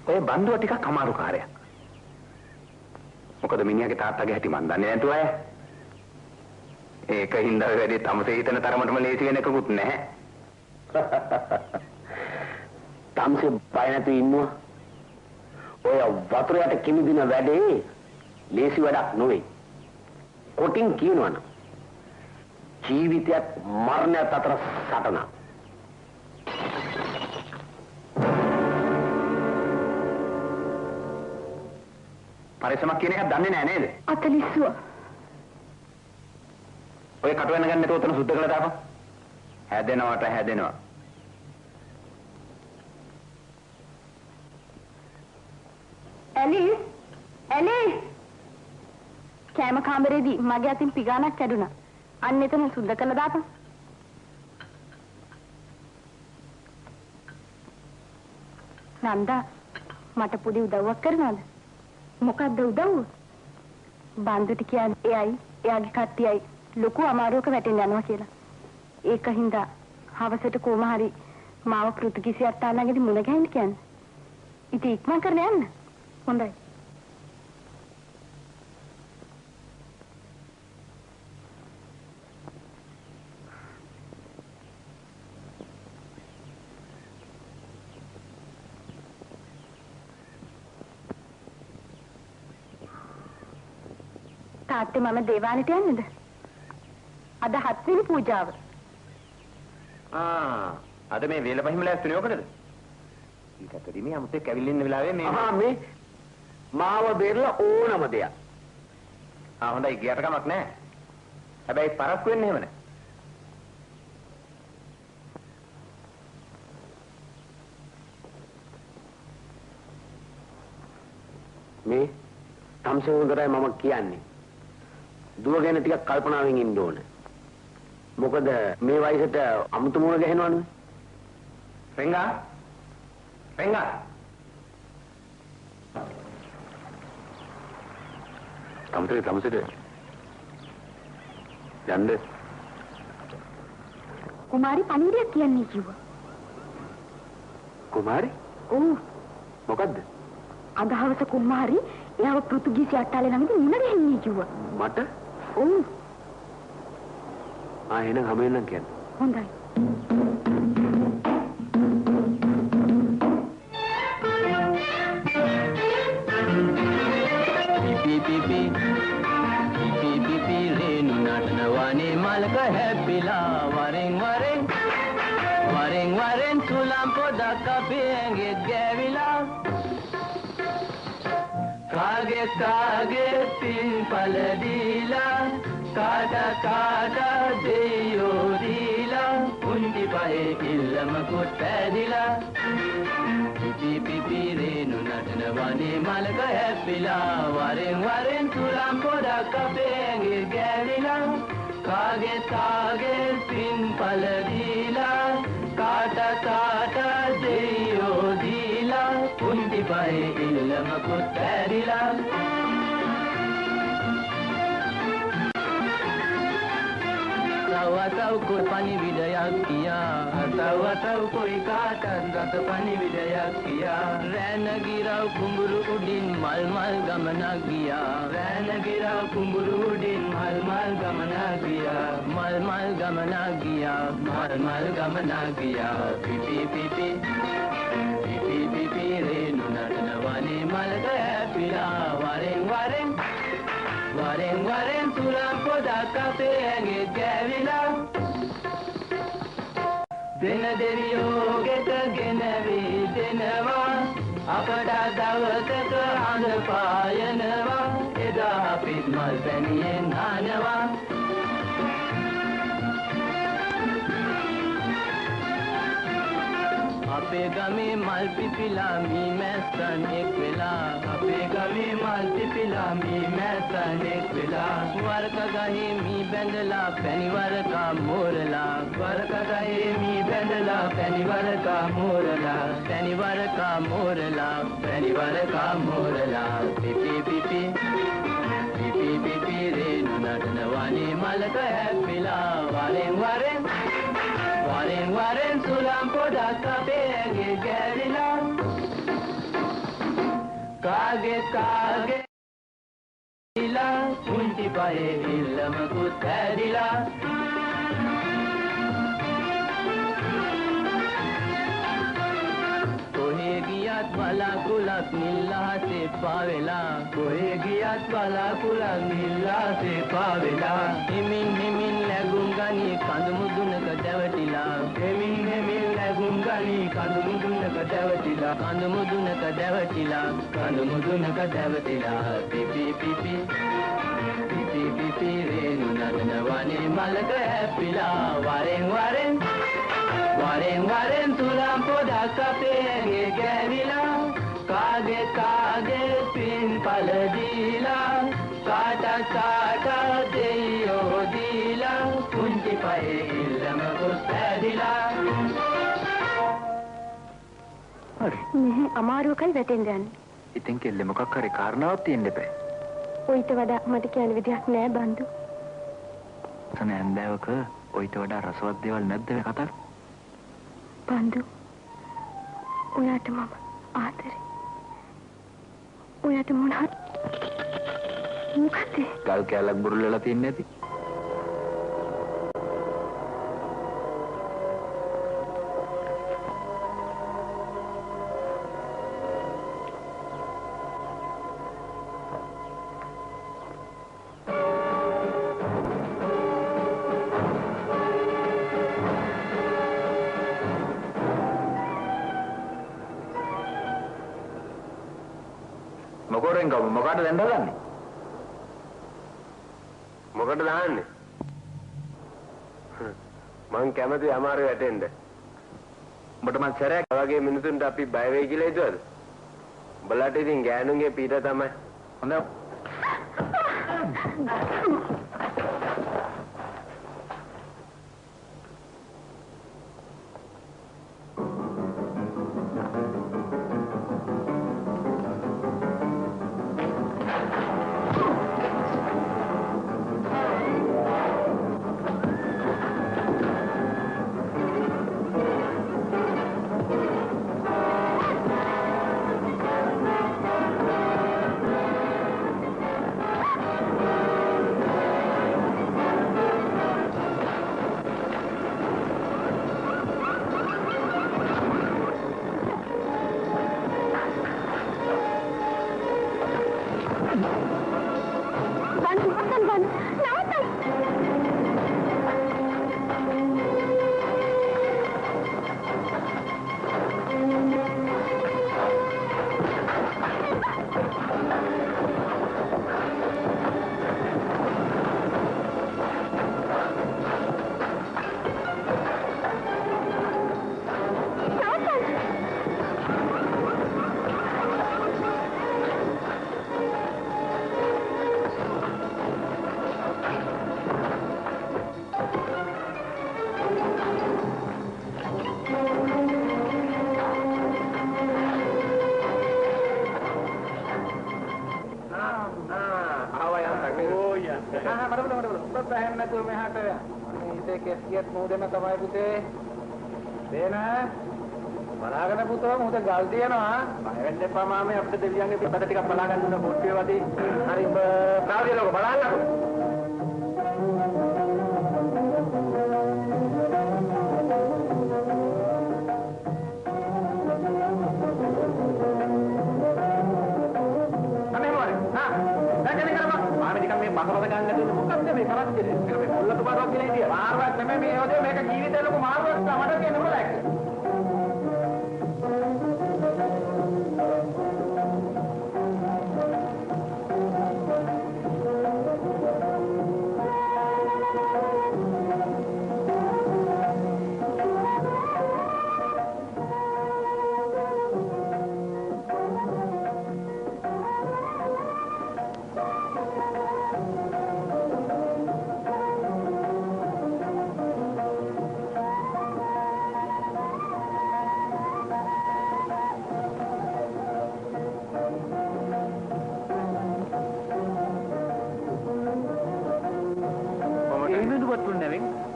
ඔය බන්දුව ටිකක් අමාරු කාර්යයක්. මොකද මිනිහාගේ තාත්තගේ හැටි මන් දන්නේ නැතුව අය. ඒකින්ද ඔය වැඩේ තමසේ හිතන තරමටම ලේසි වෙන එකකුත් නැහැ. තමසේ බය නැතුව ඉන්නවා. ඔය වතුර යට කිමිදින වැඩේ ලේසි වැඩක් නෙවෙයි. කොටින් කියනවනම් ජීවිතයත් මරණයත් අතර සටනක්. පරිස්සමක් කියන එකක් දන්නේ නැහැ නේද? අතලිස්සුව. ඔය කට වෙන ගන්න නැතුව උතන සුද්ධ කළා දාපන්. හැදෙනවා. ඇලිස් කෑම කාමරේදී මගේ අතින් පිගානක් කැඩුනා. අන්න එතන සුද්ධ කළා දාපන්. නන්දා මට පොඩි උදව්වක් කරනවද? මොකක්ද උදව්ව? බන්දුට කියන්නේ එයයි එයාගේ කට්ටියයි ලොකු අමාරුවක වැටෙන්න යනවා කියලා. ඒකින්ද හවසට කොහොම හරි මාව පෘතුගීසියට තාන්නගෙදි මුණ ගැහෙන්න කියන්නේ. ඉතින් ඉක්මන් කරලා යන්න. හොඳයි. තාත්තේ මම දේවාලට යන්නද? අද 7 වෙනි පූජාව. අද මේ වේල පහිම ලෑස්තිනේ ඔකටද? ඊට අතරේ මේ අමුතෙක් ඇවිල්ලා ඉන්න වෙලාවේ මේ මාව බේරලා ඕනම දෙයක්. හොඳයි ගියට කමක් නැහැ. හැබැයි පරක්කු වෙන්නේ එහෙම නැහැ. මේ තමසෙවුන්දරයි මම කියන්නේ. දුව ගැන ටිකක් කල්පනාවෙන් ඉන්න ඕන. මොකද මේ වයසට අමුතු මුණ ගැහෙනවනේ. රෙංගා තමසෙට යන්න. කුමාරි පණිවිඩයක් කියන්නේ කිව්වා. කුමාරි? ඔව්. මොකද්ද? අද හවස කුමාරි එයාව පෘතුගීසි අට්ටාලේ ළඟදී මුණ ගැහෙන්නේ කිව්වා. මට? ඔව්. එහෙනම් හැමෙන්නම් කියන්න. හොඳයි. පිපි රේනු නටනවනේ මලක හැපිලා වරෙන් වරෙන් සුලම් පොදක් අපේ ඇඟෙත් ගෑවිලා කාගේ පින් පල දීලා කාට දෙයෝ දීලා පුංචි පහේ ඉල්ලමකුත් පැදිලා පිපි රේනු නටනවනේ මලක හැපිලා වරෙන් සුලම් පොදක් අපේ ඇඟෙත් ගෑවිලා කාගේ පින් පල දීලා කාට දෙයෝ දීලා පුංචි පහේ ඉල්ලමකුත් පැදිලා තව කොයි පණිවිඩයක් කියා තව කොයි කාටත් රස පණිවිඩයක් කියා රැන ගිරව් කුඹුරු උඩින් මල් ගමනක් ගියා රැන ගිරව් කුඹුරු උඩින් මල් ගමනක් ගියා මල් ගමනක් ගියා පිපි රේනු නටනවනේ මලක හැපිලා වරෙන් සුලම් පොදක් අපේ ඇඟෙත් ගෑවිලා දෙන දෙවියෝ ගෙටගෙන වීදෙනවා අපට දවසක අඳ පායනවා එදා අපිත් මල් පැණියෙන් නානවා අපේ ගමේ මල් පිපිලා මී මැස්සන් එක් වෙලා අපේ ගමේ මල් පිපිලා මී මැස්සන් එක් වෙලා වරක ගහේ මී බැඳලා පැණිවරකා මෝරලා වරක ගහේ මී බැඳලා පැණිවරකා මෝරලා පිපි රේනු නටනවනේ මලක හැපිලා වරෙන් සුලම් පොදක් අපේ ඇඟේ ගෑවිලා කාගේ දීලා පුංචි පහේ ඉල්ලමකුත් ඇදිලා කොහේ ගියත් බලාකුලක් නිල්ලාසේ පාවෙලා හිමින් ලැබුම් ගනී කඳු මුදුනක දැවටිලා කඳු මුදුනක දැවටිලා පිපි රේනු නටනවනේ මලක හැපිලා වරෙන් සුලම් පොදක් අපේ ඇඟේ ගෑවිලා කාගේ පින් පල දීලා කාට දෙයෝ දීලා පුංචි පහේ ඉල්ලමකුත් පැදිලා හරි. මෙහි අමාරුවකයි වැටෙන්න යන්නේ. ඉතින් කෙල්ල මොකක් හරි කාරණාවක් තියෙන්න එපා. ඔයිට වඩා මට කියන්න විදිහක් නෑ බන්දු. තන ඇන්දෑවක ඔයිට වඩා රසවත් දේවල් නැද්ද මේ කතාව? බන්දු. ඔයාට මම ආදරේ. පිට මොනවද? මොකද? ගල් කැලක් බුරුල්ලලා තින්නේ නැති. මොකෝරෙන් කව මොකටද දැන් දාන්නේ? මොකටද දාන්නේ? මං කැමති අමාරු වැටෙන්න. උඹට මං සැරයක් වගේ මිනිසුන්ට අපි බය වෙයි කියලා හිතුවද? උඹලාට ඉතින් ගෑනුන්ගේ පීඩ තමයි. හොඳ බලාගෙන පුතෝ මොකද ගල් තියනවා බය වෙන්න එපා මාමේ අපිට දෙවියන්ගේ පිටට ටිකක් බලා ගන්න දුන්න පොට්ටුවේ වදී හරි ප්‍රාවදියලක බලන්නකෝ අනේ මොකද හා දැන් කරපන් මාමේ ටිකක් මේ බකරද ගන්න දුන්න මොකක්ද මේ කරන්නේ මේක මේ මුල්ලක පාරක් කියලා ඉතියා මාරුවක් නෙමෙයි මේ හොදේ මේක ජීවිතේ ලොකු මාරුවක් මට කියන්න මොලක්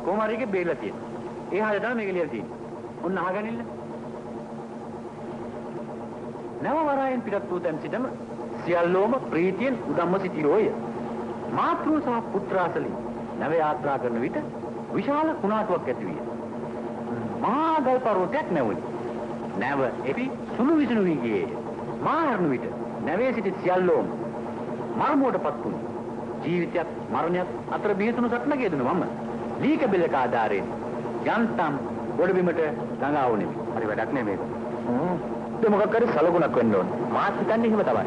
කොමාරිගේ බේරලා තියෙනවා. ඒ හරියට තමයි මේක ලියලා තියෙන්නේ. ඔන්න අහගනින්න. නව වරායෙන් පිටත් වූ තැන් සිටම සියල්ලෝම ප්‍රීතියෙන් උඩම්ම සිටියෝය. මාතෘ සහ පුත්‍රාසලි නව යාත්‍රා කරන විට විශාල කුණාටුවක් ඇති විය. මහා ගල් පර්වතයක් නැවුනි. නැව එපි සුළු විසුණු වී ගියේය. මාහරණු විට නැවේ සිටි සියල්ලෝම මරමුවටපත් වුණි. ජීවිතයක් මරණයක් අතර බිහිසුණු සටනක යෙදුණු මම ලීක බෙලක ආධාරයෙන් යන්තම් ගොඩ බිමට ගඟා වුනේ. හරි වැඩක් නේ මේක. ඒක මොකක් හරි සලකුණක් වෙන්න ඕන. මාත් හිතන්නේ එහෙම තමයි.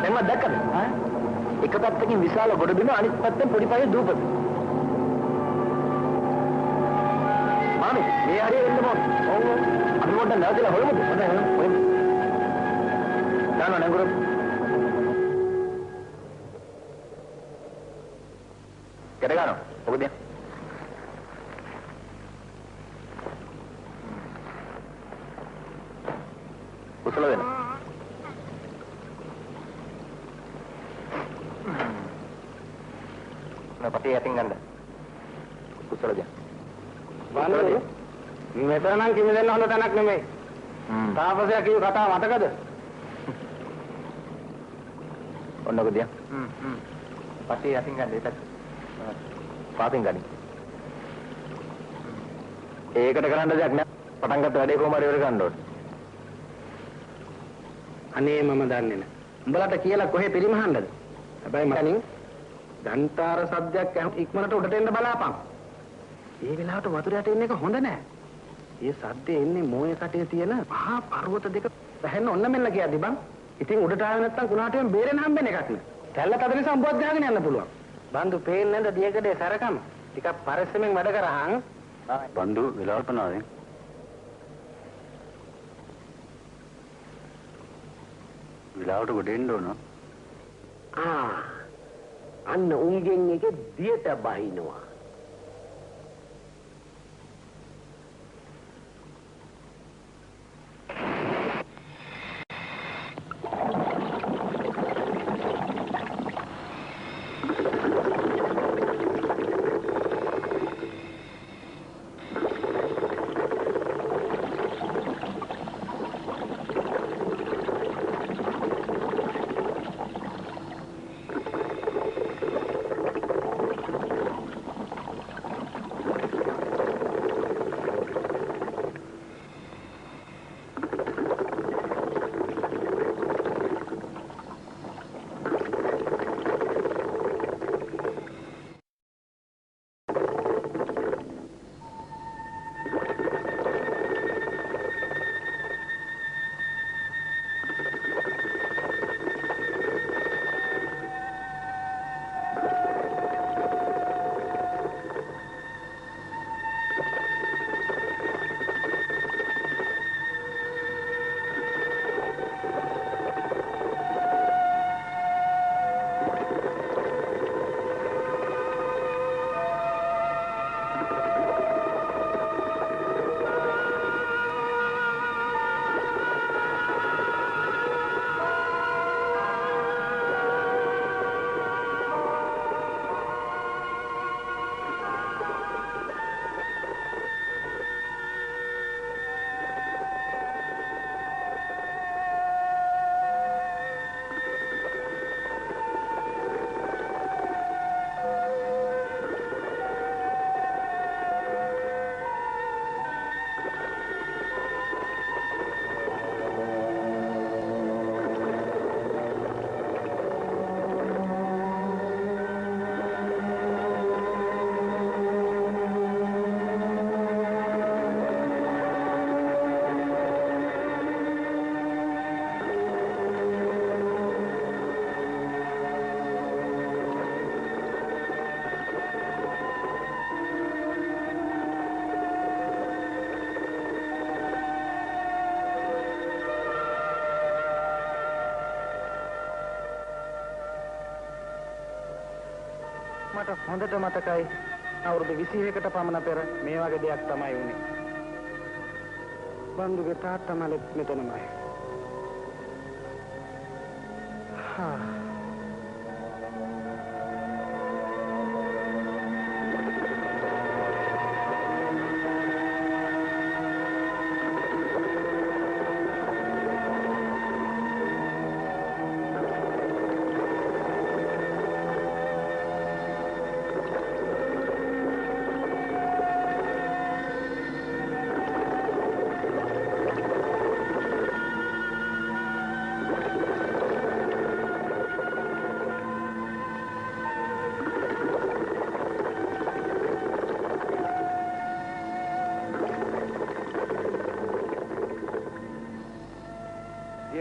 දැන්වත් දැක්කද? එක පැත්තකින් විශාල ගොඩ බිම අනිත් පැත්තෙන් පොඩි පහේ දූපත. මාමි මේ හරිය වෙන්න ඕන. ඔව් අපි පොඩ්ඩක් නැවතලා හොයමුද? හොඳයි හොයමු. දාන්න නංගුරු. කඩ ගන්නවා. ඔබ දෙන්න. කුසල වෙන. පටි යටින් ගන්න. කුසල දෙන්න. බාන්නේ මෙතන නම් කිමි දෙන්න හොඳ තැනක් නෙමෙයි. තාපසයා කියු කතාව මතකද? ඔන්නක දියා. පටි යටින් ගන්න ඒකත්. පාතින් ගන්න. ඒකට කරන්න දෙයක් නෑ. පටන් ගත්ත වැඩේ කොහොම හරි ඉවර ගන්න ඕනේ. අනේ මම දන්නේ නැහැ. උඹලට කියලා කොහෙ පිරිමහන්නද? හැබැයි මනින් ගන්ටාර සද්දයක් ඉක්මනට උඩට එන්න බලාපන්. ඒ වෙලාවට වතුරයට එන්න එක හොඳ නැහැ. ඒ සද්දේ එන්නේ මෝයේ කටේ තියෙන මහා පර්වත දෙක පැහැෙන්න ඔන්න මෙල්ල කියද්දි බං. ඉතින් උඩට ආවේ නැත්තම් කුණාටුවෙන් බේරෙන්න හම්බෙන එකක් නේ. කැල්ල තද නිසා උඹවත් ගහගෙන යන්න පුළුවන්. බන්දු පේන්නේ නැද්ද දියකඩේ සරකම? ටිකක් පරිස්සමෙන් වැඩ කරහන්. බන්දු වෙලාවට නාවේ. විලාවට ගොඩ එන්න ඕන. අන්න උන්ගෙන් එක දියට බහිනවා. මට හොඳට මතකයි අවුරුදු 21කට පමණ පෙර මේ වගේ දෙයක් තමයි වුනේ. බන්දුගේ තාත්තා මලෙත් මෙතනමයි.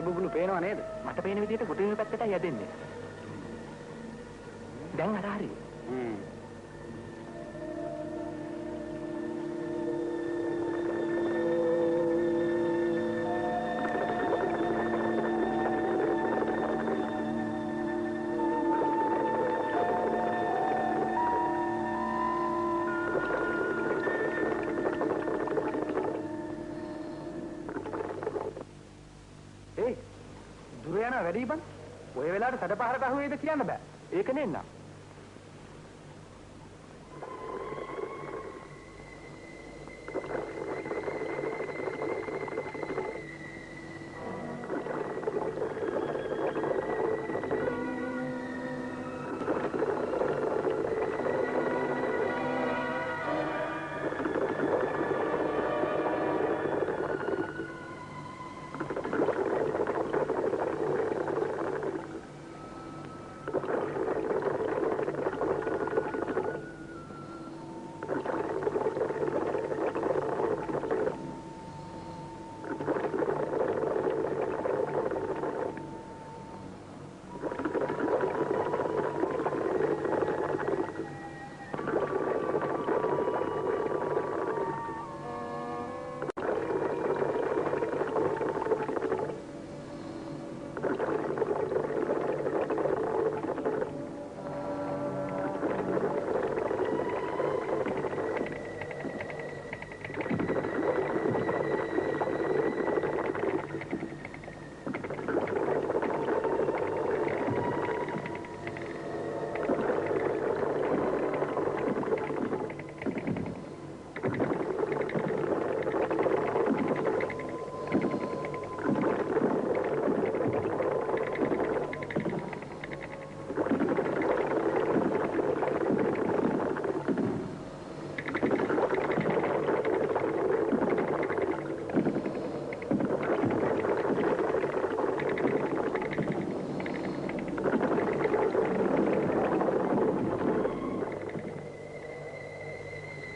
බුබුලු පේනව නේද? මට පේන විදිහට ගොඩේ පැත්තටයි යදෙන්නේ. දැන් අර හරි. දුර යනවා වැඩි බං. ඔය වෙලාවට සැඩපහරට අහුවේද කියන්න බෑ. ඒක නෙන්නම්.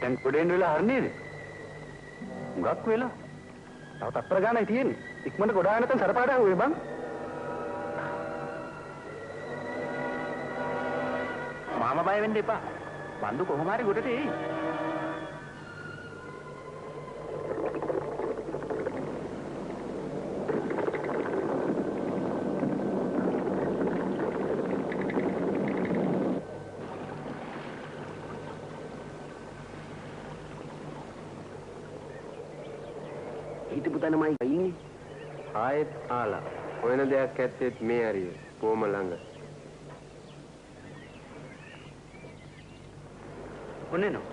දැන් ගොඩෙන් වෙලා හරිනේද? හුඟක් වෙලා. තව තත්පර ගානයි තියෙන්නේ. ඉක්මනට ගොඩ ආව නැත්නම් සරපාඩ ආවේ බං. මාම බය වෙන්න එපා. බන්දු කොහොම හරි ගොඩට එයි. හිතපු තැනමයි ඉන්නේ. ආයෙත් ආලා. හොයන දෙයක් ඇත්තෙත් මේ හරිය. කොම ළඟ. ඔන්නේ නෝ.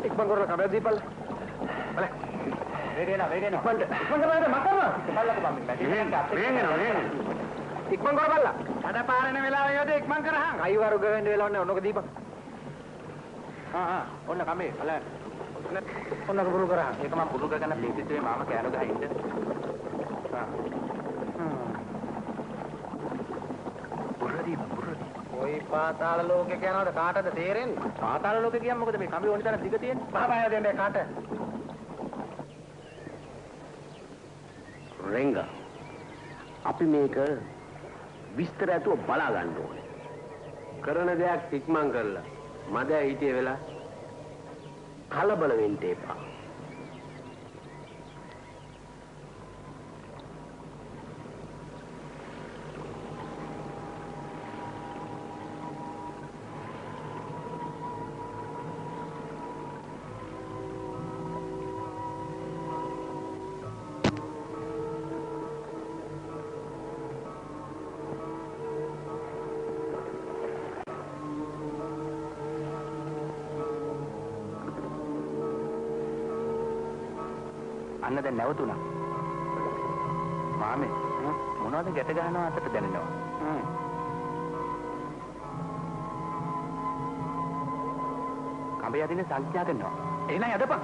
ඉක්මන් කරලා කබේ දීපල්. බල. වේගේන. ඉක්මන් කරලා මකරනවා. බල්ලක බම්මින් බැටි. වේගෙන. ඉක්මන් කර බල්ලා. අද පාරන වෙලාව යෝද ඉක්මන් කරහන්. අයිවරු ගවෙන්න වෙලාව නැහැ. ඔන්නක දීපන්. ඔන්න කමේ බලන්න. ඔන්නක පුරු කරහන්. ඒක මම පුරුදු කරන පිටිසේ මාම කෑන ගහ ඉන්න. පුරදී. ওই පාතාල ලෝකේ කියනවාද කාටද තේරෙන්නේ? පාතාල ලෝකේ කියන් මොකද මේ කමේ ඕනි තරම් දිග තියෙන්නේ? මහාපාය දෙන්නේ කාට? රෙංගා අපි මේක විස්තර ඇතුව බලා ගන්න ඕනේ. කරන දෙයක් ඉක්මන් කරලා. මද හිටියේ වෙලා කලබල වෙන්න එපා. අන්න දැන් නැවතුණා. මාමේ මොනවද ගැට ගන්නවා අතට දැනෙනවා. කඹය අදින සංඥා දෙනවා. එහෙනම් යදපන්.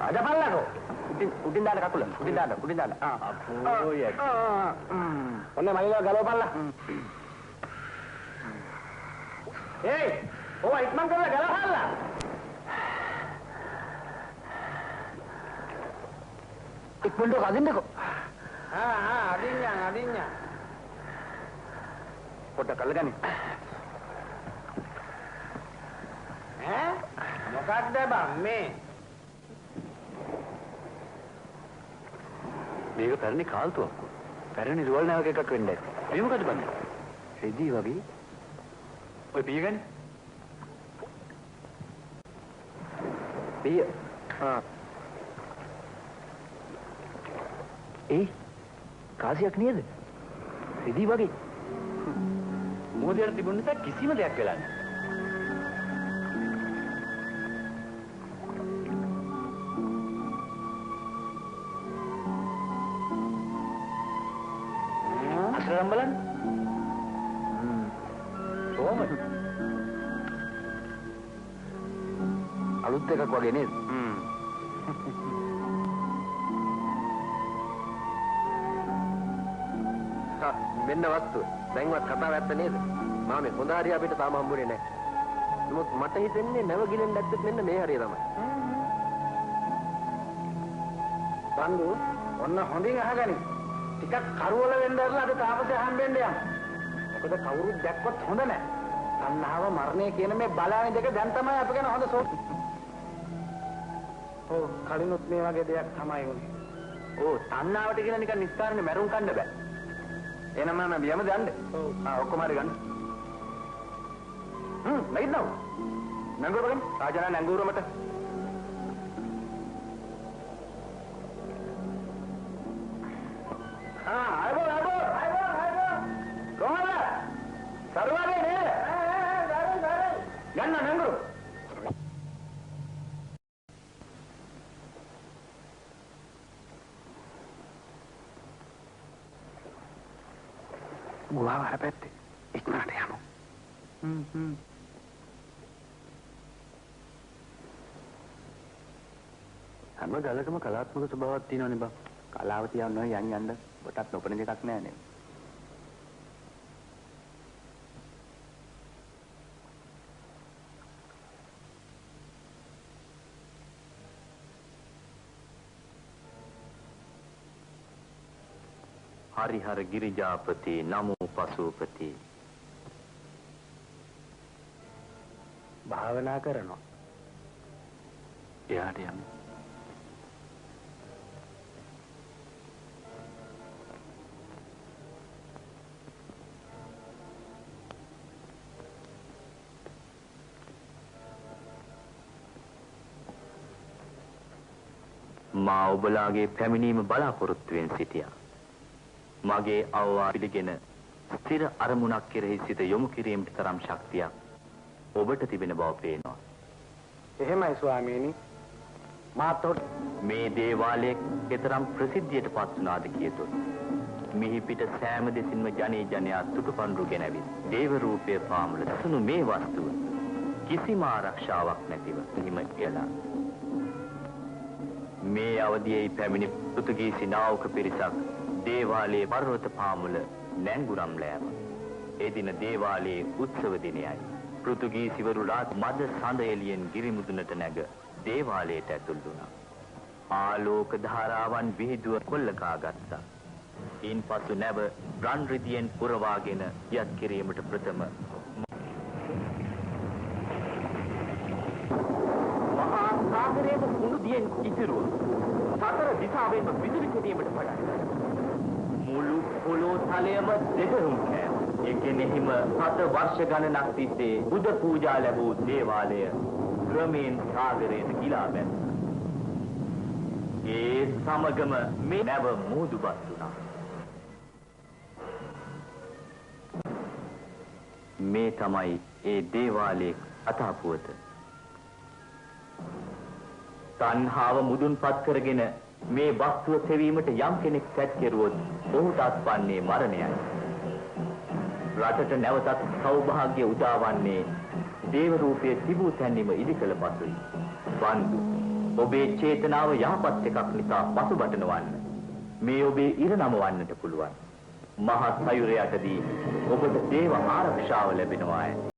අදපල්ලකෝ. උඩින් දාන්න කකුල. උඩින් දාන්න. අපෝ යක්. ඔන්න මයිලා ගලවපල්ලා. ඒයි ඕවා ඉක්මන් කරලා ගලවපල්ලා. ඉක්මනට අදින්නකෝ. අදින්න. පොඩ්ඩක් කල්ලගනි. මොකක්ද බං මේ? මේක පැරණි කාල්තුවක්. පැරණි රුවල් නැවක එකක් වෙන්න ඇති. මේ මොකද බං? රෙදි වගේ. ඔය පිය ගන්නේ? පිය. කාසියක් නේද? රෙදි වගේ. මොහොතේ තිබුණ නිසා කිසිම දෙයක් වෙලා නැහැ. අතරම් බලන්න. කොහොමද? අලුත් එකක් වගේ නේද? මෙන්න වස්තුව. දැන්වත් කතාව ඇත්ත නේද? මාමේ හොඳ හරිය අපිට තාම හම්බුනේ නැහැ. නමුත් මට හිතෙන්නේ නැව ගිලෙන් දැක්කත් මෙන්න මේ හරිය තමයි. බංගු ඔන්න හොඳින් අහගනි. ටිකක් කරවල වෙන්න ඇරලා අද තාපසේ හම්බෙන්න යන්න. මොකද කවුරුත් දැක්කොත් හොඳ නැහැ. තණ්හාව මරණය කියන මේ බලානේ දෙක දැන් තමයි අප ගැන හොඳ සෝත්. ඔව් කලිනුත් මේ වගේ දෙයක් තමයි වුනේ. ඕ තණ්හාවට කියලා නිකන් නිස්කාරනේ මැරුම් කන්න බෑ. එහෙනම් මම බියම දන්න. ඔව්. ඔක්කොම හරි ගන්න. නැගිටනව. නංගුර බලන්න. රාජනා නංගුර මට. ආයෝ. කොහොමද? සරුවාගේ නේද? ගන්න නංගුර. ගුහාව හැපැත්තේ ඉක්මනට යමු. හැම ගලකම කලාත්මක ස්වභාවයක් තියෙනවනේ බං. කලාව තියන්න යන්න ඔබටත් නොපෙනෙන දෙයක් නෑ නේද? හරිහර ගිරිජාපති නමෝ පසුපති. භාවනා කරනවා. එයාට යමු. මා ඔබලාගේ පැමිණීම බලාපොරොත්තුවෙන් සිටියා. මගේ අවවාද පිළිගෙන ස්ථිර අරමුණක් කෙරෙහි සිත යොමු කිරීමට තරම් ශක්තියක් ඔබට තිබෙන බව පේනවා. එහෙමයි ස්වාමීනි. මාත් මේ දේවාලයේ කතරම් ප්‍රසිද්ධියට පත් වුණාද කියතොත් මිහි පිට සෑම දෙසින්ම ජනේ ජනයා තුටුපන්රු ගෙනවිත් දේව රූපය පාමුල දසුණු මේ වස්තුව කිසිම ආරක්ෂාවක් නැතිව හිම එලා මේ අවදියේ පැමිණි පෘතුගීසි නාවක පිරිසක් දේවාලයේ පර්වත පාමුල නැංගුරම් ලෑව. ඒ දින දේවාලයේ උත්සව දිනයයි. පෘතුගීසිවරු රාත් මද සඳ එළියෙන් ගිරිමුදුනට නැග දේවාලයට ඇතුල් වුණා. ආලෝක ධාරාවන් විහිදුව කොල්ලකා ගත්තා. ඉන්පසු නැව රන් රිදියෙන් පුරවාගෙන යත් කිරීමට ප්‍රථම මහා සාගරයේ කුණු දියෙන් ඉතිරුව සතර දිශාවෙන්ම විදුලි කෙටීමට පටන් මුළු පොළොව තලයම දෙදරුම් කෑම. එකෙනෙහිම 7 වර්ෂ ගණනක් තිස්සේ බුද පූජා ලැබූ දේවාලය ක්‍රමයෙන් සාගරයට ගිලා බැස්සා. ඒ සමගම මේ නැව මුහුදුබස් වුණා. මේ තමයි ඒ දේවාලයේ අතාපුවත. තණ්හාව මුදුන්පත් කරගෙන මේ වස්තුව සෙවීමට යම් කෙනෙක් සැත් කෙරුවොත් ඔහුට අත්පන්නේ මරණයයි. රටට නැවතත් සෞභාග්‍ය උදාවන්නේ දේව රූපයේ තිබූ තැන්නිම ඉදිකළ පසුයි. බන්දු ඔබේ චේතනාව යහපත් එකක් නිසා පසුබට නොවන්න. මේ ඔබේ ඉරණම වන්නට පුළුවන්. මහත් සයුර යටදී ඔබට දේව ආරක්ෂාව ලැබෙනවා.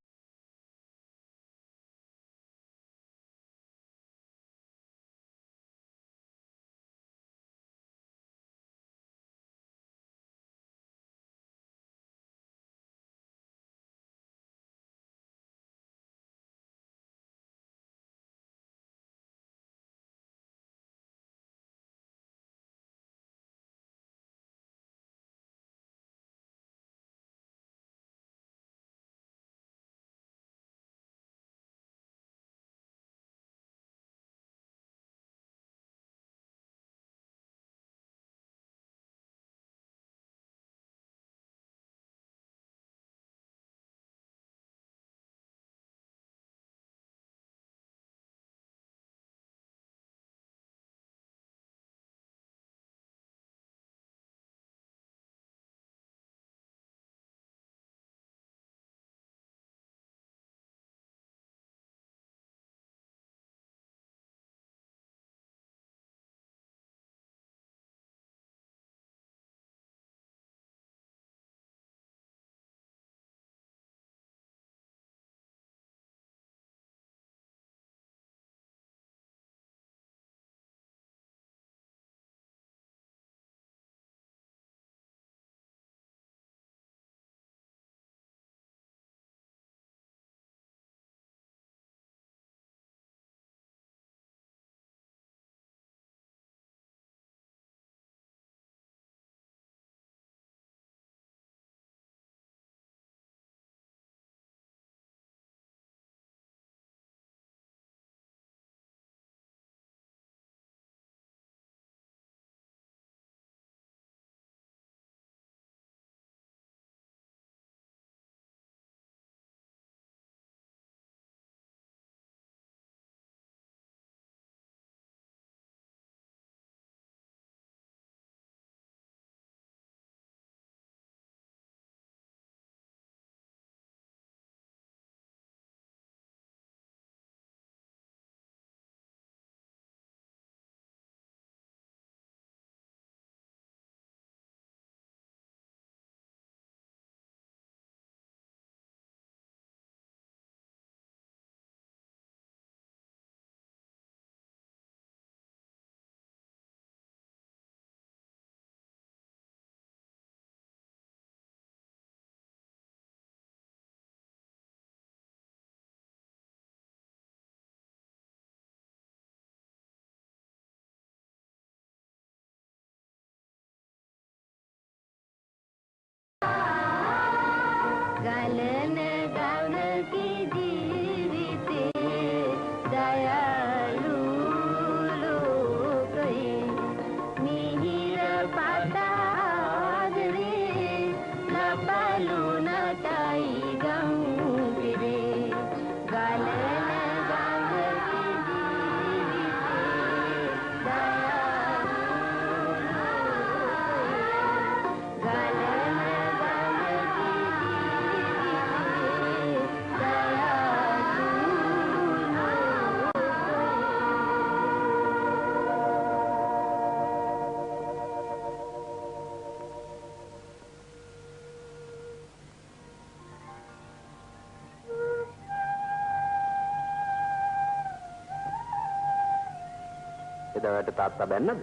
එදාට තාත්තා බැන්නද?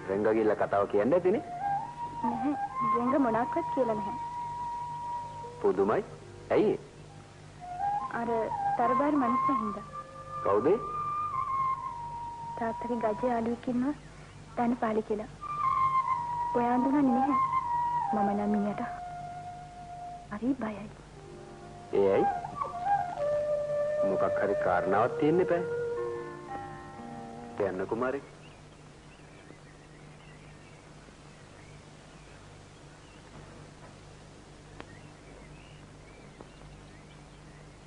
රෙංග ගිල්ල කතාව කියන්න ඇතිනේ. නැහැ. රෙංග මොනක්වත් කියලා නැහැ. පුදුමයි. ඇයි? අර තරබාර මිනිස්සු හින්දා. කවුද? තාත්තගේ ගජේ ආලුවෙක් ඉන්නවා. ධනපාලි කියලා. ඔයා හඳුනන්නේ නැහැ. මම නම් ඊට හරි බයයි. ඒ ඇයි? මොකක් හරි කාරණාවක් තියෙන්න එපා. කියන්න කුමාරි.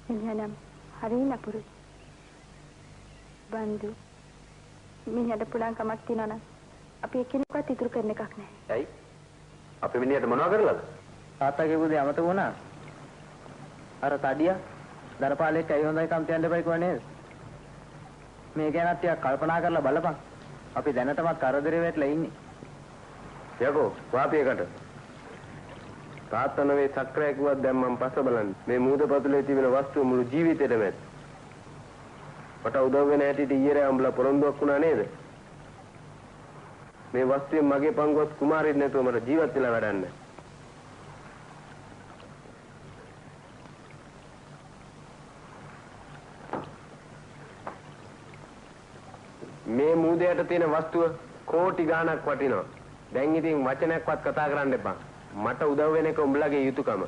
මිනිහනම් හරි නපුරුයි. බන්දු මිනිහට පුළුවන් කමක් තියනවා නම් අපි එකිනෙකාට ඉතුරු කරන එකක් නැහැ. ඇයි? අපි මිනිහට මොනවා කරලාද? තාත්තාගේ පුතේ අමතක වුණා. අර තඩියා දරපාලෙක් ඇයි හොඳයි කම් තියන්න එපා කිව්වා නේද? මේ ගැන ටිකක් කල්පනා කරලා බලපන්. අපි දැනටමත් කරදරේ වැටලා ඉන්නේ. යකෝ වාපියකට. තාත්තා නවේ සක්‍රය කිව්වත් දැන් මම පස්ස බලන්නේ. මේ මූදපතුලේ තිබෙන වස්තුව මුළු ජීවිතේටම ඇත්. මට උදව් වෙන හැටියට ඊයේ අම්බලා පොරොන්දුවක් වුණා නේද? මේ වස්තුවේ මගේ පංගුවත් කුමාරයෙක් නැතුව මට ජීවත් වෙලා වැඩක් නැහැ. මේ මූදයට තියෙන වස්තුව කෝටි ගාණක් වටිනවා. දැන් ඉතින් වචනයක්වත් කතා කරන්න එපා. මට උදව් වෙන එක උඹලගේ යුතුයකම.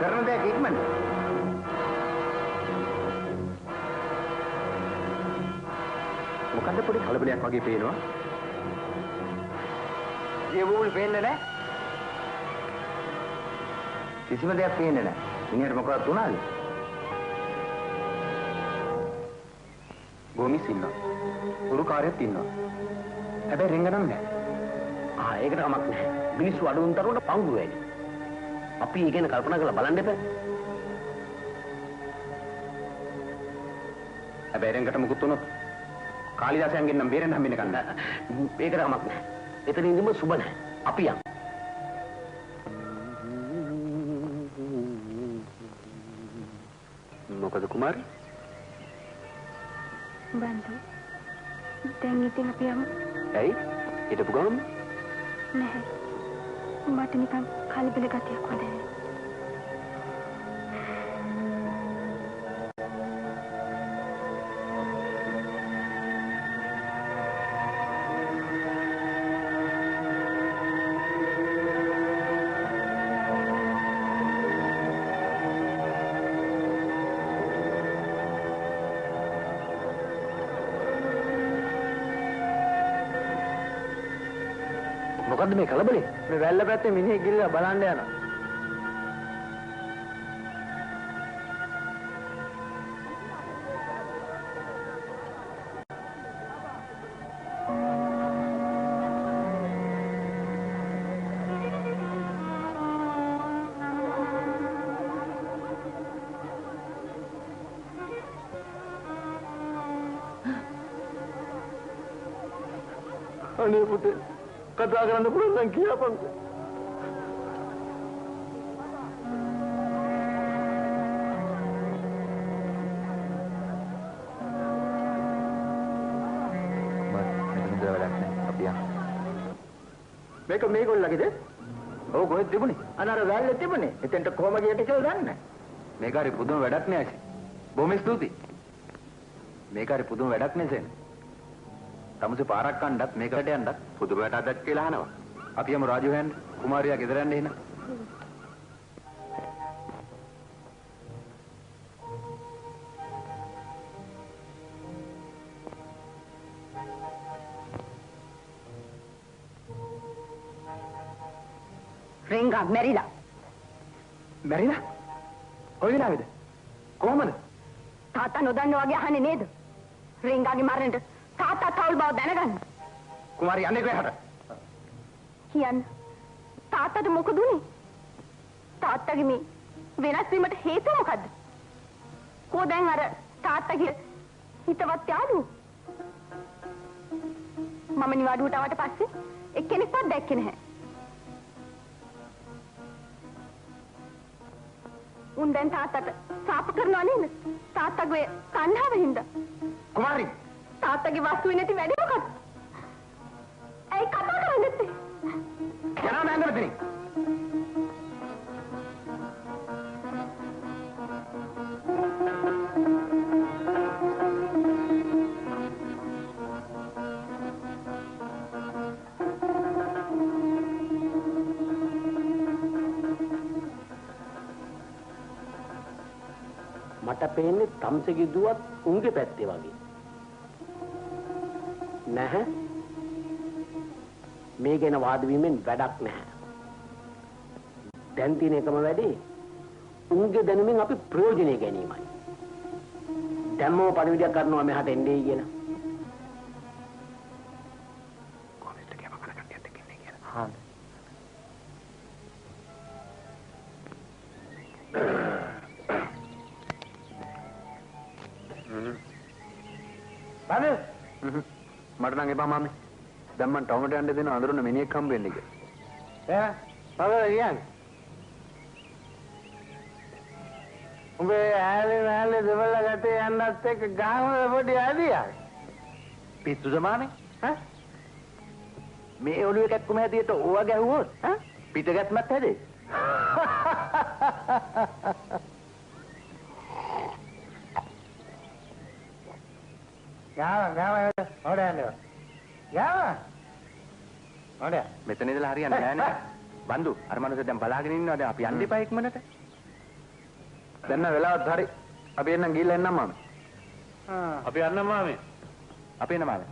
කරන දෙයක් ඉක්මනට. මොකද පොඩි කලබලයක් වගේ පේනවා. ඒ වුල් පේන්නේ නැහැ. කිසිම දෙයක් පේන්නේ නැහැ. මිනිහට මොකක්ද උනාද? ගෝමිස් ඉන්නවා. උරුකාරයෙක් ඉන්නවා. හැබැයි රින්ගනම් නැහැ. ඒකට කමක් නැහැ. මිනිස්සු අඩුවන් තරමට පංගු වෙයි. අපි ඉගෙන කල්පනා කරලා බලන්න එපා. හැබැයි රෙන්කට මුකුත් වුණොත් කාලිදාසයන්ගෙන් නම් බේරෙන්න හම්බෙන්න කන්න. ඒකට කමක් නැහැ. එතන ඉඳිම සුබ නැහැ. අපි යමු. මොකද කුමාරි? බන්දු. දැන් ඉතින් අපි යමු. ඇයි? හිටපු ගමන්? නැහැ. මට නිකන් කලබල ගතියක් වගේ. මොකද්ද මේ කලබලේ? මේ වැල්ල පැත්තේ මිනිහෙක් ගිහලා බලන්න යනවා. අනේ පුතේ කතා කරන්න පුළුවන් නම් කියපන්. මේගොල්ලගේද? ඔව් කොහෙද තිබුණේ? අනාර වැල්ලේ තිබුණේ. එතෙන්ට කොහම ගියට කියලා දන්නේ නැහැ. මේක හරි පුදුම වැඩක් නේ ඇසි. බොහොම ස්තුතියි. මේක හරි පුදුම වැඩක් නේ සෙන්. තමුසේ පාරක් කණ්ඩත් මේකට යන්නත් පුදුම වැඩක් කියලා අහනවා. අපි යමු රාජු හොයන්න. කුමාරියා ගෙදර යන්න එන්න. රින්ගා මැරිලා. මැරිලා? කොයි වෙලාවේද? කොහමද? තාත්තා නොදන්න වගේ අහන්නේ නේද? රින්ගාගේ මරණයට තාත්තා තවුල් බව දැනගන්න. කුමාරි යන්නේ කොහාට? කියන්න. තාත්තට මොකද උනේ? තාත්තගේ මේ වෙනස් වීමට හේතුව මොකද්ද? කො දැන් අර තාත්තගේ හිතවත් යාළුවෝ? මම නිවාඩුවට ආවට පස්සේ එක්කෙනෙක්වත් දැක්කේ නැහැ. උන් දැන් තාත්තට සාප කරනවා නේද? තාත්තගේ තණ්හාව හින්දා. කුමාරි තාත්තගේ වස්තුවේ නැති වැඩි මොකක්ද? ඇයි කතා කරන්නේ නැත්තේ? යනවා මෑන්දර දෙනින්. මට පේන්නේ තම්සෙගේ දුවත් උන්ගේ පැත්තේ වගේ. නැහැ. මේ ගැන වාද වීමෙන් වැඩක් නැහැ. දැන් තියෙන එකම වැඩේ උන්ගේ දැනුමින් අපි ප්‍රයෝජනෙ ගැනීමයි. දැම්මෝ පරිවිඩයක් කරනවා මෙහාට එන්නේ කියලා. කොහොමද කියව කරගන්නත් එක්කන්නේ කියලා. හා. බාද මට නම් එපා මාමේ. දැන් මම ටවුනට යන්න දෙන අඳුරන මිනිහෙක් හම්බ වෙන්න කියලා. බබා කියන්නේ. උඹේ ආලේ දෙවල ගැටේ යන්නත් එක්ක ගාමල පොඩි ආදියා. පිස්සු සමානේ ඈ මේ ඔළුවේ කැක්කුම හැදියට ඕවා ගැහුවොත් ඈ පිට ගැස්මත් හැදේ. ගාම හොඩන්නේ. ගාම. හොඩ. මෙතන ඉඳලා හරියන්නේ නැහැ නේ. බන්දු අර මනුස්සයා දැන් බලාගෙන ඉන්නවා. දැන් අපි යන්න එපා ඉක්මනට. දැන් නම් වෙලාවත් හරි. අපි එන්නම් ගිහිල්ලා එන්නම් මාමේ. අපි යන්න මාමේ. අපි එන්න මාමේ.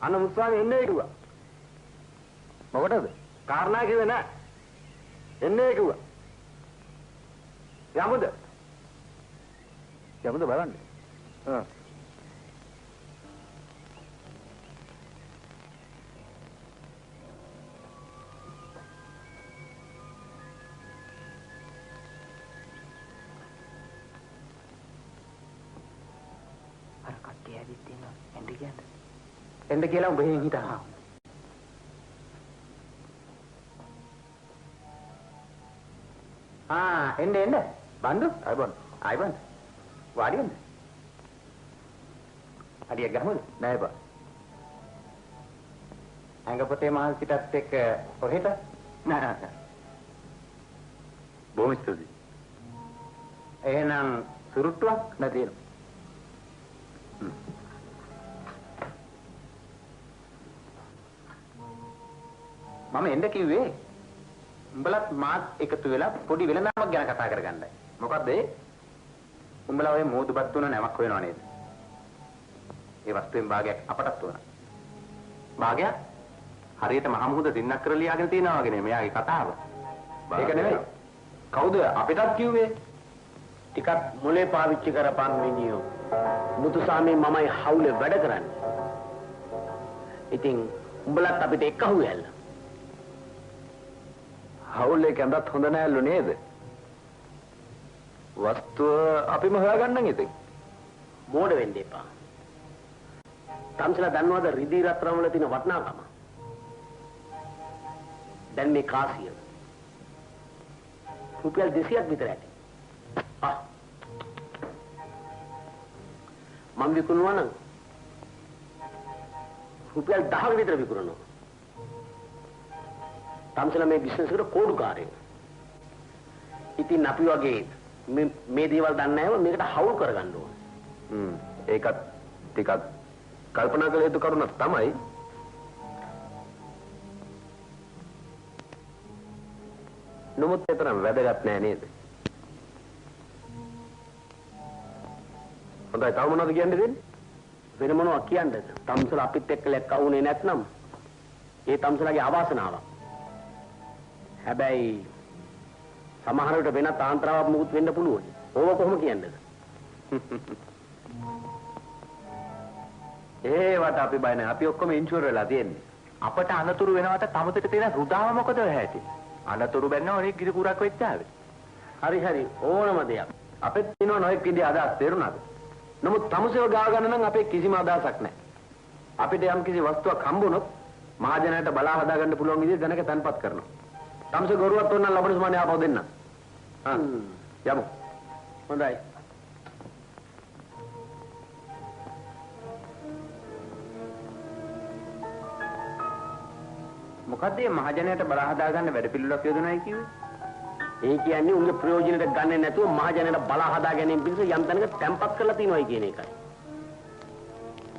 අන්න මුස්වාමී එන්නේ කිව්වා. මොකටද? කාරණා කිව්වේ නෑ. එන්නේ කිව්වා. යමුද? යමුද බලන්න. අර කට්ටිය ඇවිත් ඉන්නවා. එන්න කියන්නේ. එන්න කියලා උඹ එහෙන් හිටා. එන්න. බන්දු. ආයිබන්. වාඩි වෙන්න. හරියක් ගහමුද? නෑ බා. අංගපතේ මහන්සිටත් එක්ක කොහෙට? නෑ. බොහොම ස්තුතියි. එහෙනම් සුරුට්ටුවක් නැතින. මම එන්න කිව්වේ උඹලත් මාත් එකතු වෙලා පොඩි වෙලඳාමක් ගැන කතා කරගන්නයි. මොකද්ද ඒ? උඹලා ඔය මෝදුපත් තුන නැමක් හොයනවා නේද? ඒ වස්තුවෙන් භාගයක් අපටත් උනා. භාගයක්? හරියට මහමුහුද දින්නක් කරලා ලියාගෙන තියනවා වගේ නේ මෙයාගේ කතාව. ඒක නෙවෙයි. කවුද අපිටත් කිව්වේ? ටිකක් මොලේ පාවිච්චි කරපන් මිනියෝ. මුතුසාමී මමයි හවුලේ වැඩ කරන්නේ. ඉතින් උඹලත් අපිට එක්ක අහුවෙල්ල. හවුල් එක ඇඳත් හොඳ නෑලු නේද? වස්තුව අපිම හොයාගන්නම් ඉතින්. මෝඩ වෙන්න එපා. තම්සලා දන්නවද රිදී රත්තරන් වල තියෙන වටිනාකම? දැන් මේ කාසිය රුපියල් 200ක් විතර ඇති. මම විකුණනවා නම් රුපියල් 10ක විතර විකුණනවා. තම්සලා මේ බිස්නස් එකට කෝඩුකාරයෙක්. ඉතින් අපි වගේ මේ දේවල් දන්නේ නැව මේකට හවුල් කරගන්න ඕන. ඒකත් ටිකක් කල්පනා කළ යුතු කරුණක් තමයි. නමුත් එතරම් වැදගත් නෑ නේද? හොඳයි තව මොනවද කියන්න දෙන්නේ? වෙන මොනවා කියන්නද? තමුසල අපිත් එක්ක ලැක්ක වුණේ නැත්නම් ඒ තමුසලගේ අවාසනාවක්. හැබැයි සමහර විට වෙනත් ආන්තරාවක් මුකුත් වෙන්න පුළුවන්. ඕක කොහොම කියන්නද? ඒවට අපි බය නැහැ. අපි ඔක්කොම ඉන්ෂුර් වෙලා තියෙන්නේ. අපට අනතුරු වෙනවට තමුසෙට තියෙන රුදාව මොකද ඔය හැටි? අනතුරු බැන්න ඕනේ ගිරිපුරක් වෙච්චාවේ. හරි ඕනම දෙයක්. අපිත් තියෙනවා නොයෙක් විදිහ අදහස් තේරුණාද? නමුත් තමුසේව ගාව ගන්න නම් අපේ කිසිම අදහසක් නැහැ. අපිට යම් කිසි වස්තුවක් හම්බුනොත් මහජනයාට බලා හදා ගන්න පුළුවන් විදිහ දැනක තැන්පත් කරනවා. තමුසේ ගොරුවක් තෝරන ලබන සමානේ ආපහු දෙන්න. යමු. හොඳයි. මොකද මේ මහජනයාට බලා හදා ගන්න වැඩ පිළිවෙලක් යොදනයි කිව්වේ? ඒ කියන්නේ උන්ගේ ප්‍රයෝජනෙට ගන්නේ නැතුව මහජනයාට බලා හදා ගැනීම පිණිස යම් තැනක තැම්පත් කරලා තියෙනවායි කියන එකයි.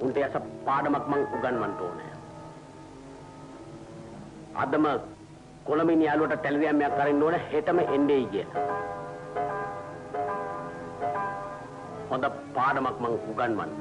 උන්ට යස පාඩමක් මං උගන්වන්න ඕනේ. අදම කොළඹින් යාළුවට ටෙලිග්‍රෑම් එකක් අරින්න ඕනේ හෙටම එන්නේයි කියලා. හොඳ පාඩමක් මං උගන්වන්න.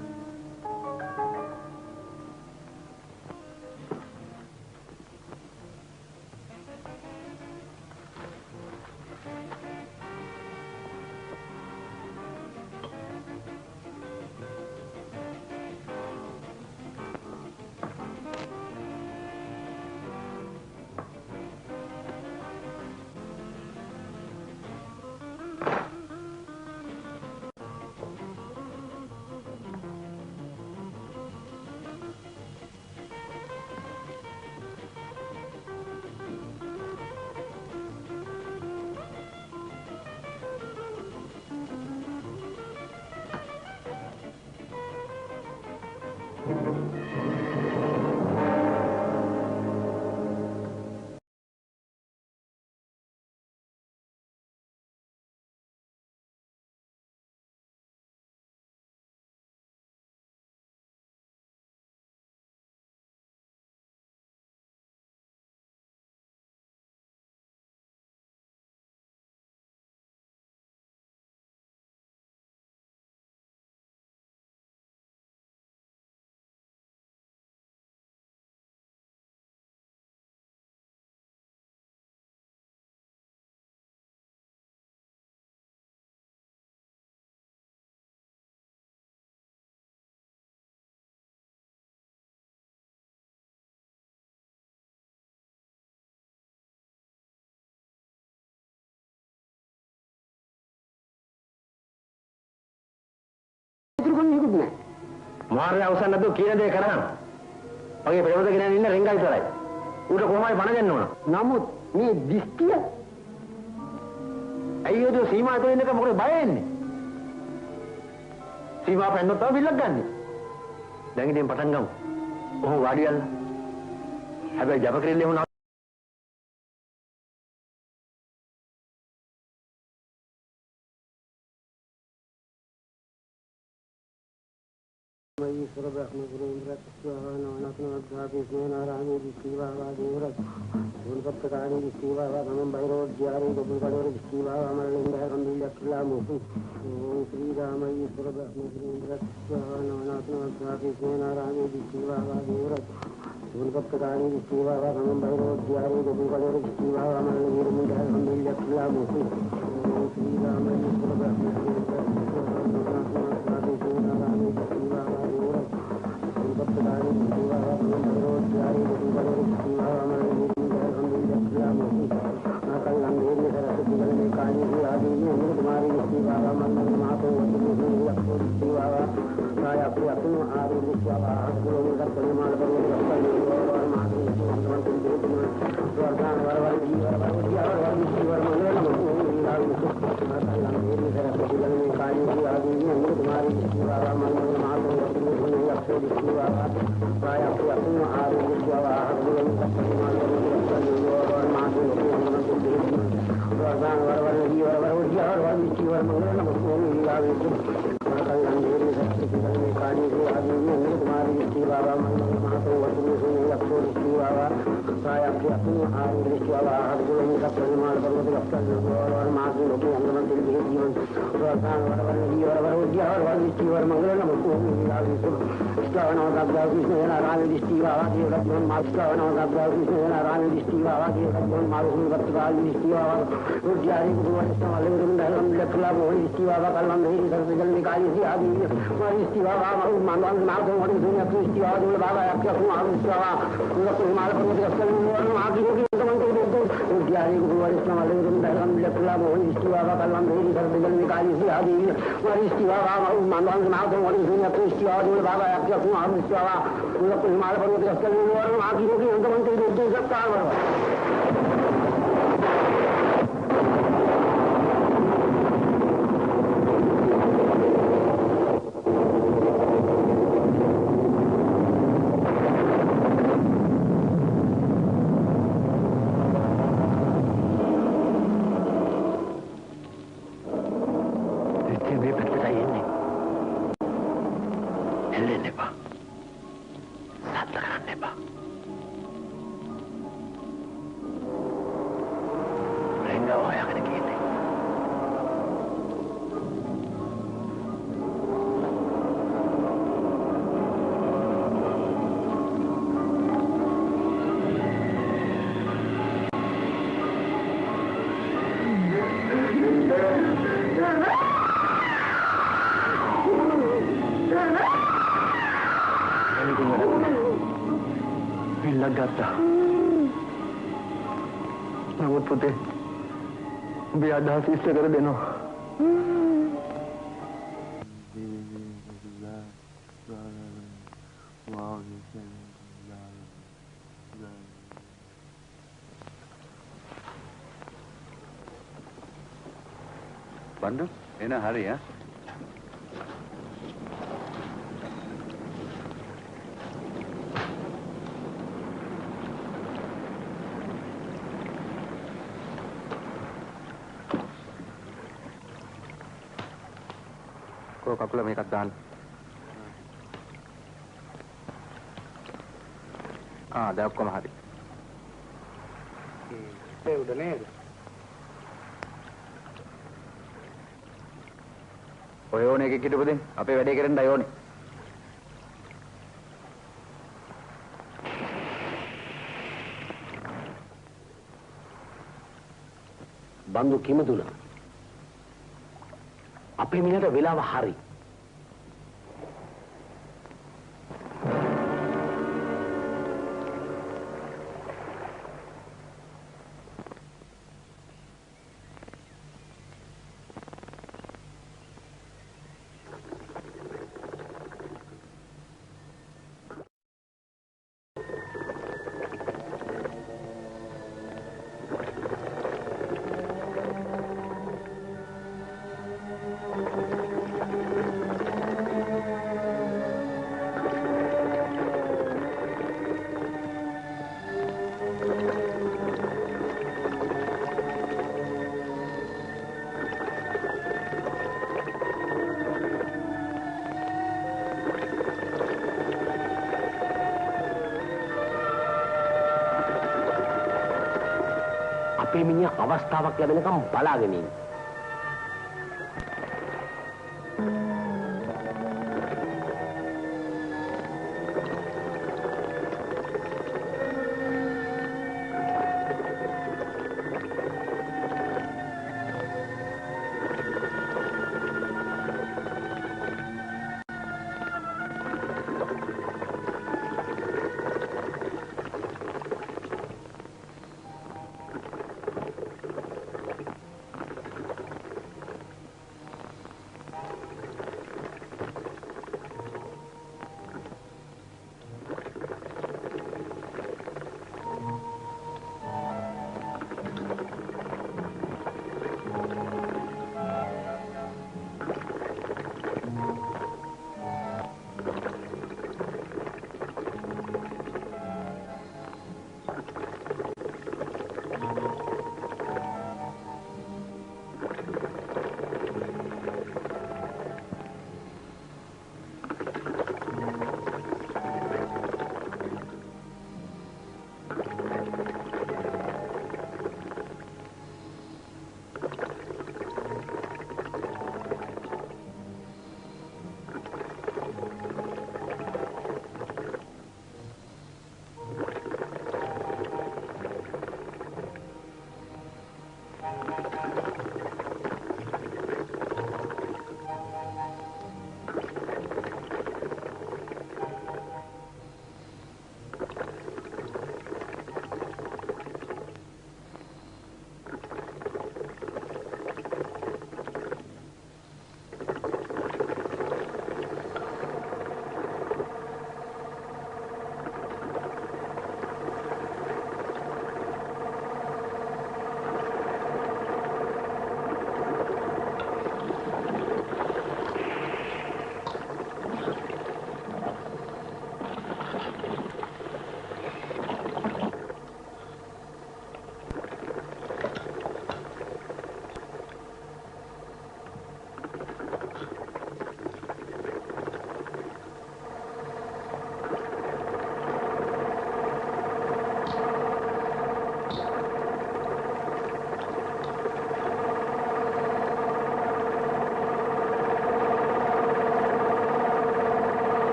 මාර්ගය අවසන් නැතුව කියන දේ කරනවා. ඔගේ ප්‍රේමද ගෙනන ඉන්න රෙන්ගයි විතරයි. ඌට කොහොමයි පණ දෙන්න ඕන. නමුත් මේ දිස්තිය අයියෝ සීමා තෝරන එක මොකද බය වෙන්නේ? සීමා පැන්නොත් තමයි බිල්ලක් ගන්නෙ. දැන් ඉතින් පටන් ගමු. ඔහු වාඩි වෙලා. හැබැයි ජපකරිල්ලේ මොනවා ईश्वर ब्रह्म गुरु इंद्र स्वाहानाथनाथापि स्नेनारामे विश्रीवावा देवरत् गुणपत्तकानि विश्रीवावा नमं भैरवज्यारे गोपुकड़ोर विश्रीवावा मरलिंगैरंबिलक्लामुहु ओम श्री राम ईश्वर ब्रह्म गुरु इंद्र स्वाहानाथनाथापि स्नेनारामे विश्रीवावा देवरत् गुणपत्तकानि विश्रीवावा नमं भैरवज्यारे गोपुकड़ोर विश्रीवावा मरलिंगैरंबिलक्लामुहु ओम श्री राम ईश्वर ब्रह्म गुरु इंद्र स्वाहानाथापि स्नेनारामे विश्रीवावा නමුත් පුතේ ඔබේ අදහස් ඉෂ්ට කර දෙනවා. බණ්ඩු එන හරි ඈ. කකුල මේකක් දාන්න. දැන් ඔක්කොම හරි. ඒ උඩ නේද? ඔය ඕනේ එකෙක් හිටපු දෙන්න. අපේ වැඩේ කරන්නයි ඕනේ. බන්දු කිමතුල අපේ මිනිහට වෙලාව හරි. අපේ මිනිහා අවස්ථාවක් ලැබෙනකම් බලාගෙන ඉන්න.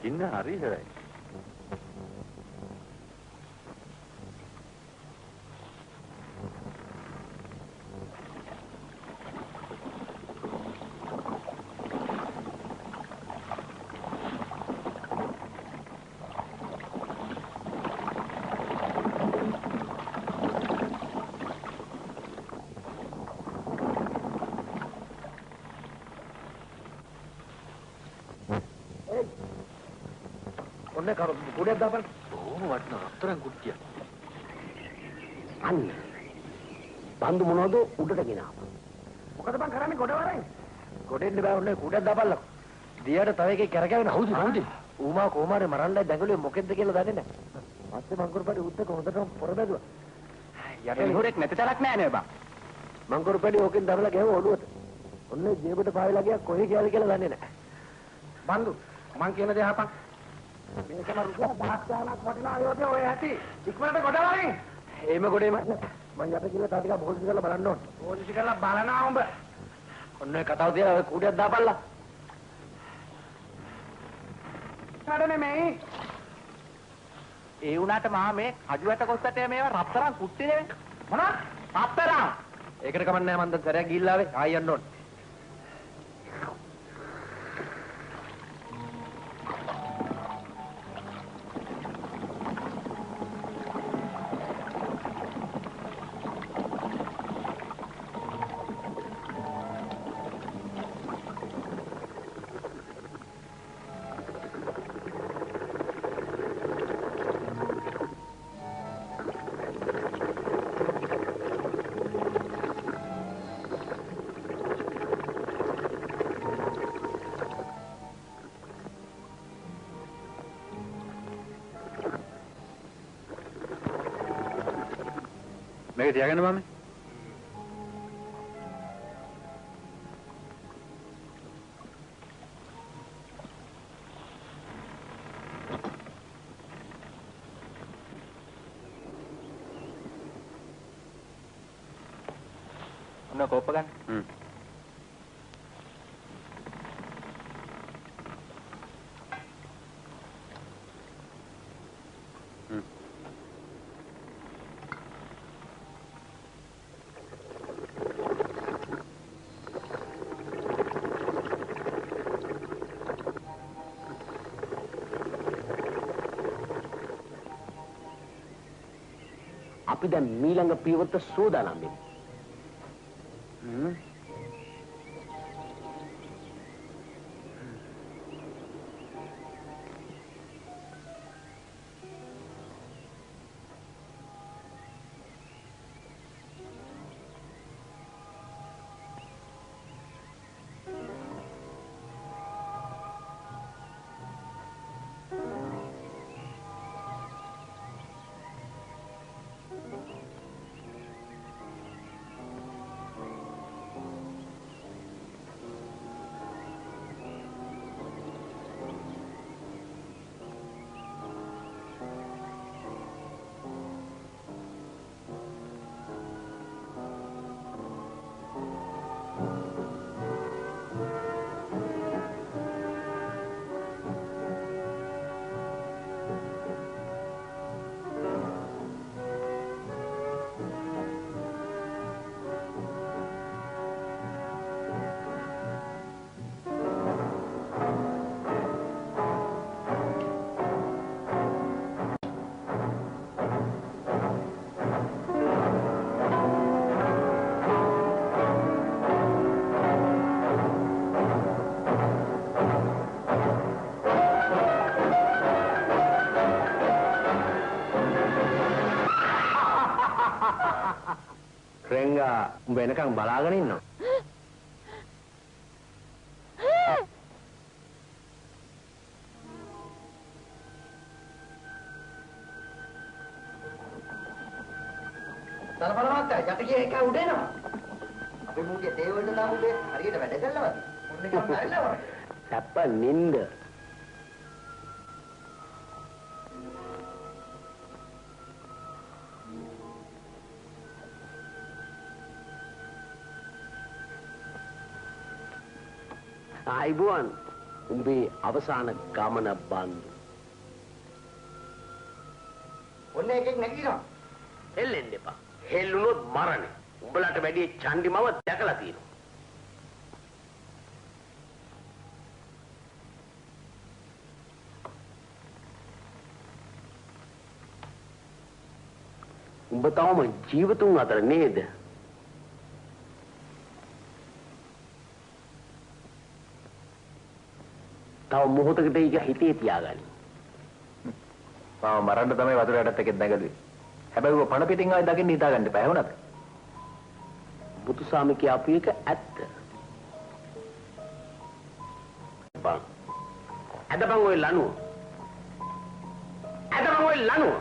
ඉන්න හරි ඉවරයි. ඔන්න කරු කුඩයක් දාපන්. බොහොම වටිනා රත්තරන් කුට්ටියක්. අන්න. බන්දු මොනවද උඩට ගෙනාවා. මොකද බං කරන්නේ ගොඩ වරෙන්? ගොඩෙන්න බෑ ඔන්න කුඩයක් දාපල්ලා. දියට තව එකේ කැරකෙන හවුද හවුද? ඌමා කොමාරේ මරන්නයි දැඟලුවේ මොකෙද්ද කියලා දන්නේ නැහැ. පස්සේ මංගුරුපඩි උද්දක හොඳටම පොර බැදුවා. යට හොරෙක් නැති තරක් නෑ නේ බා. මංගුරුපඩි ඕකෙන් දරලා ගැහුවා ඔළුවට. ඔන්න ජේබුට පාවිලා ගියා කොහේ ගියාද කියලා දන්නේ නැහැ. බන්දු මං කියන දේ අහපන්. මේකම රුපියල් 10ක් ගානක් වටිනා අයෝදේ ඔය ඇති. ඉක්මනට ගොඩ වරින්. එහෙම ගොඩේම මං යට කියලා තා ටිකක් පොලිසි කරලා බලන්න ඕන. පොලිසි කරලා බලනවා උඹ. ඔන්න ඔය කතාව තියලා ඔය කුඩයක් දාපල්ලා. නඩනේ මේ. ඒ වුණාට මහා මේ කජුවට කොස්සට මේවා රත්තරන් කුට්ටි නෙවෙයි. මොනවා? රත්තරන්. ඒකට කමන්නේ නැහැ මං දැන් සැරයක් ගිහිල්ලා ආවේ. ආයි යන්න ඕන. මේක තියාගන්න මාමේ. ඔන්න කෝප්ප ගන්න. අපි දැන් මීළඟ පියවත සෝදානම් වෙමු. රෙන්ගා උඹ එනකන් බලාගෙන ඉන්නවා. තරපලවත් යට ගිය එක උඩ එනවා. අපි මුගේ තේ වලට නම් උඩේ හරියට වැඩ කළාද? මොන්න එකක් මැරිලා වගේ. සැප නින්ද. ආයිබුවන් උඹේ අවසාන ගමන බන්දු. ඔන්න එකෙක් නැගිටිනවා. හෙල්ලෙන්න එපා. හෙල්ලුනොත් මරණේ. උඹලට වැඩි චණ්ඩිමව දැකලා තියෙනවා. උඹ තවම ජීවතුන් අතර නේද? තව මොහොතකට ඒක හිතේ තියාගන්න. මාව මරන්න තමයි වතුර යටත් එකෙන් නැගලුවේ. හැබැයි ඌ පණ පිටින් ආයි දකින්න හිතාගන්න එපා. එහෙමද? බුදුසාමි කියපු එක ඇත්ත. බං. අදබං ඔය ලනුව. අදබං ඔය ලනුව.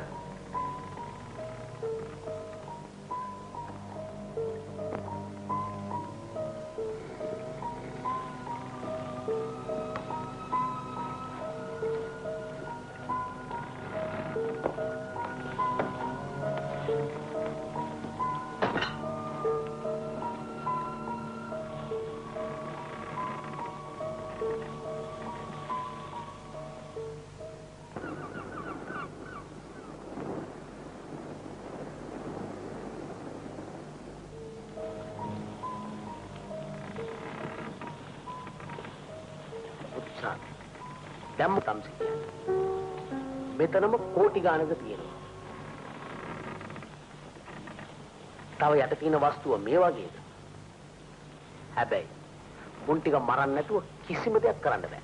දැම්ම තමසි කියන්නේ. මෙතනම කෝටි ගානක තියෙනවා. තව යට තියෙන වස්තුව මේ වගේද? හැබැයි මුන් ටික මරන්න නැතුව කිසිම දෙයක් කරන්න බෑ.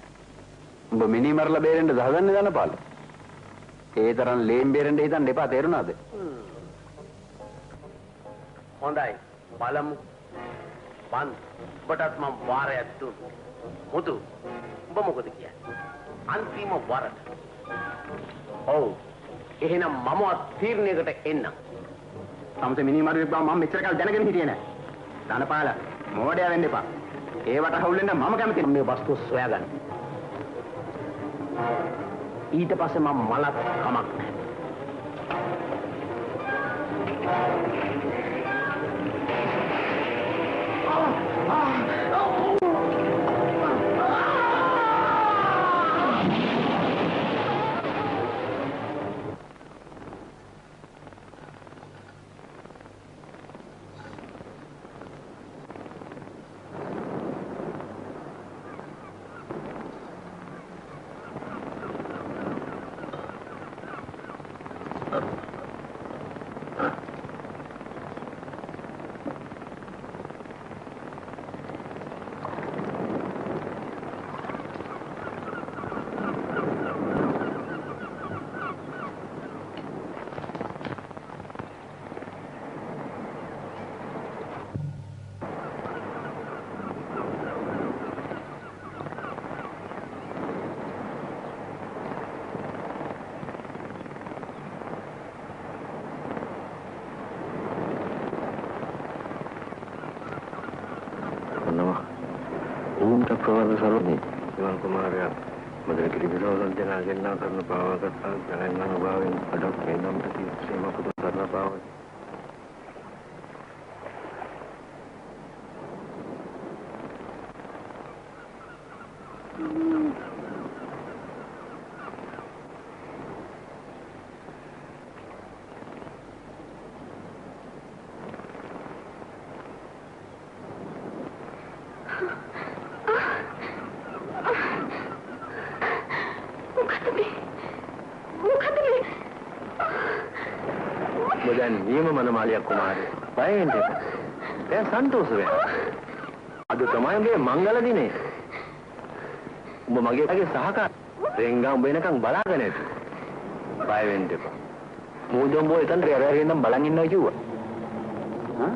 උඹ මිනි මරලා බේරෙන්න දහගන්නේ දනපාල. ඒ තරම් ලේම් බේරෙන්න හිතන්න එපා තේරුණාද? හොඳයි බලමු. බන් ඔබටත් මම වාරයක් දුන්නා. මුතු ඔබ මොකද කියන්නේ? අන්තිම වරට. ඔව්. එහෙනම් මම තීරණයකට එන්නම්. සමසේ මිනි මරුවෙක් බව මම මෙච්චර කල් දැනගෙන හිටියේ නෑ. ධනපාල මොඩයා වෙන්න එපා. ඒවට හවුල් වෙන්න මම කැමතියි. මේ වස්තුව සොයාගන්න. ඊට පස්සේ මම මලක් කමක් නැහැ. ප්‍රවද සරුනේ ඉවන් කුමාරයා මදර කිරිබිරෝලන් දෙනා ගෙන්නා කරන පාවකට දැනගන්න භාවයෙන් අඩක් වෙනම් ප්‍රතික්ෂේම කුතු කරන පාවයි නියම මනමාලියක් කුමාරයා. බයෙන් දෙපා. දැන් සන්තෝෂ වෙන්න. අද තමයි මේ මංගල දිනේ. උඹ මගේ සහකාර. රෙන්ගා උඹ එනකන් බලාගෙන ඉන්න. බය වෙන්න එපා. මූදොම් බෝ එතන රැරගෙන නම් බලන් ඉන්නවා කිව්වා. හා?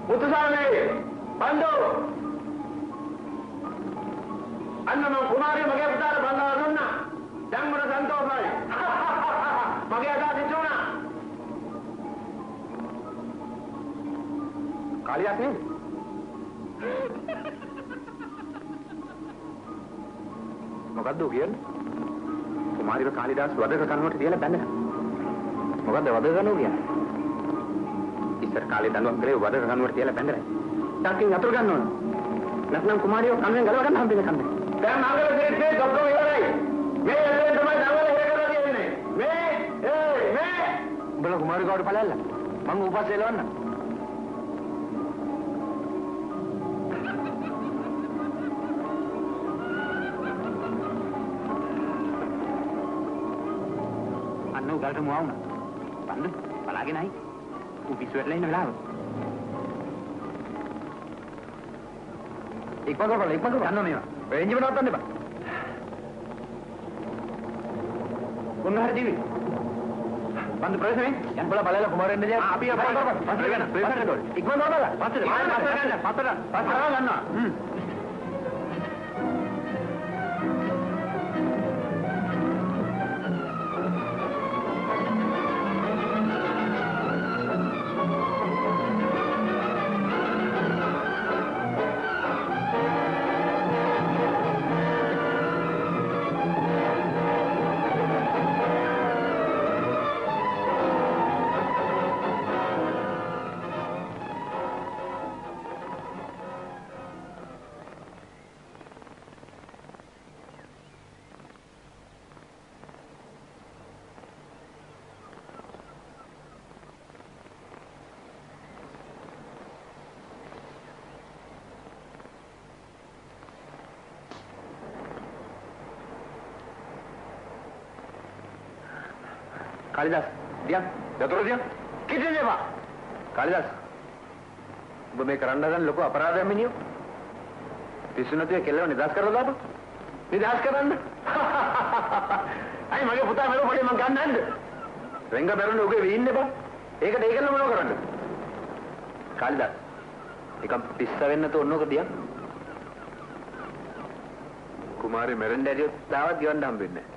මුතුසාමේ බන්දෝ. අන්න මම කුමාරයා මගේ පුතාට බඳවා දුන්නා. දැන් මොන සන්තෝෂයි. මගේ අදහස් ඉතුරුනා. කාලියක් නේද? මොකද්ද කියන්නේ? කුමාරිව කාලිදාස් වදක කනුවට තියලා බැඳලා. මොකද්ද වද ගන්නෝ කියන්නේ? ඉස්සර කාලේ දඬුවම් කළේ වදක කනුවට තියලා බැඳලා. ඩාක්ටර් අතුරු ගන්න ඕන. නැත්නම් කුමාරිව කනුවෙන් ගලව ගන්න හම්බෙන්නේ නැහැ. දැන් මංගල ක්‍රීඩේ ඔක්කොම ඉවරයි. මේ ඇතුලේ තමයි දඟල හිර කරලා තියෙන්නේ. මේ උඹලා කුමාරි ගාවට ඵලයල්ලා. මං උපස්සේ එලවන්න. අන්න උගලට මුවා වුණා. බන්ද බලාගෙන ආයි. ඌ පිස්සු වැටලා ඉන්න වෙලාව. ඉක්මනට යන්න මේවා. ඔය එන්ජිම නවත්තන්න එපා. මොන හරි දිවි. බන්ද ප්‍රවේශ වෙන්න. යන් බල බලලා කුමාරෙන් දෙය. අපි අපර කරපන්. පස්සේ ගන්න. ප්‍රවේශ කරන්න ඕනේ. ඉක්මනට බලලා. පස්සේ ගන්නවා. कालिदास दिया जतरो दिया कितने देवा कालिदास ඔබ මේ කරන්න හදන ලොකු අපරාධයක් මිනිහෝ පිස්සු නැතිව කෙල්ලව නිදහස් කරලා දාපන් නිදහස් කරන්න අයි මගේ පුතා මෙලෝ පොඩි මං ගන්න නැද්ද වෙංග බැරුණ උගේ වෙයින්න බා ඒකට ඒකල මොනව කරන්නද කාලිදාස් එකම් පිස්ස වෙන්න තෝ ඔන්නෝක දියා කුමාරි මැරෙන්න ඇරියොත් තාවත් ගියන්න හම්බෙන්නේ නැහැ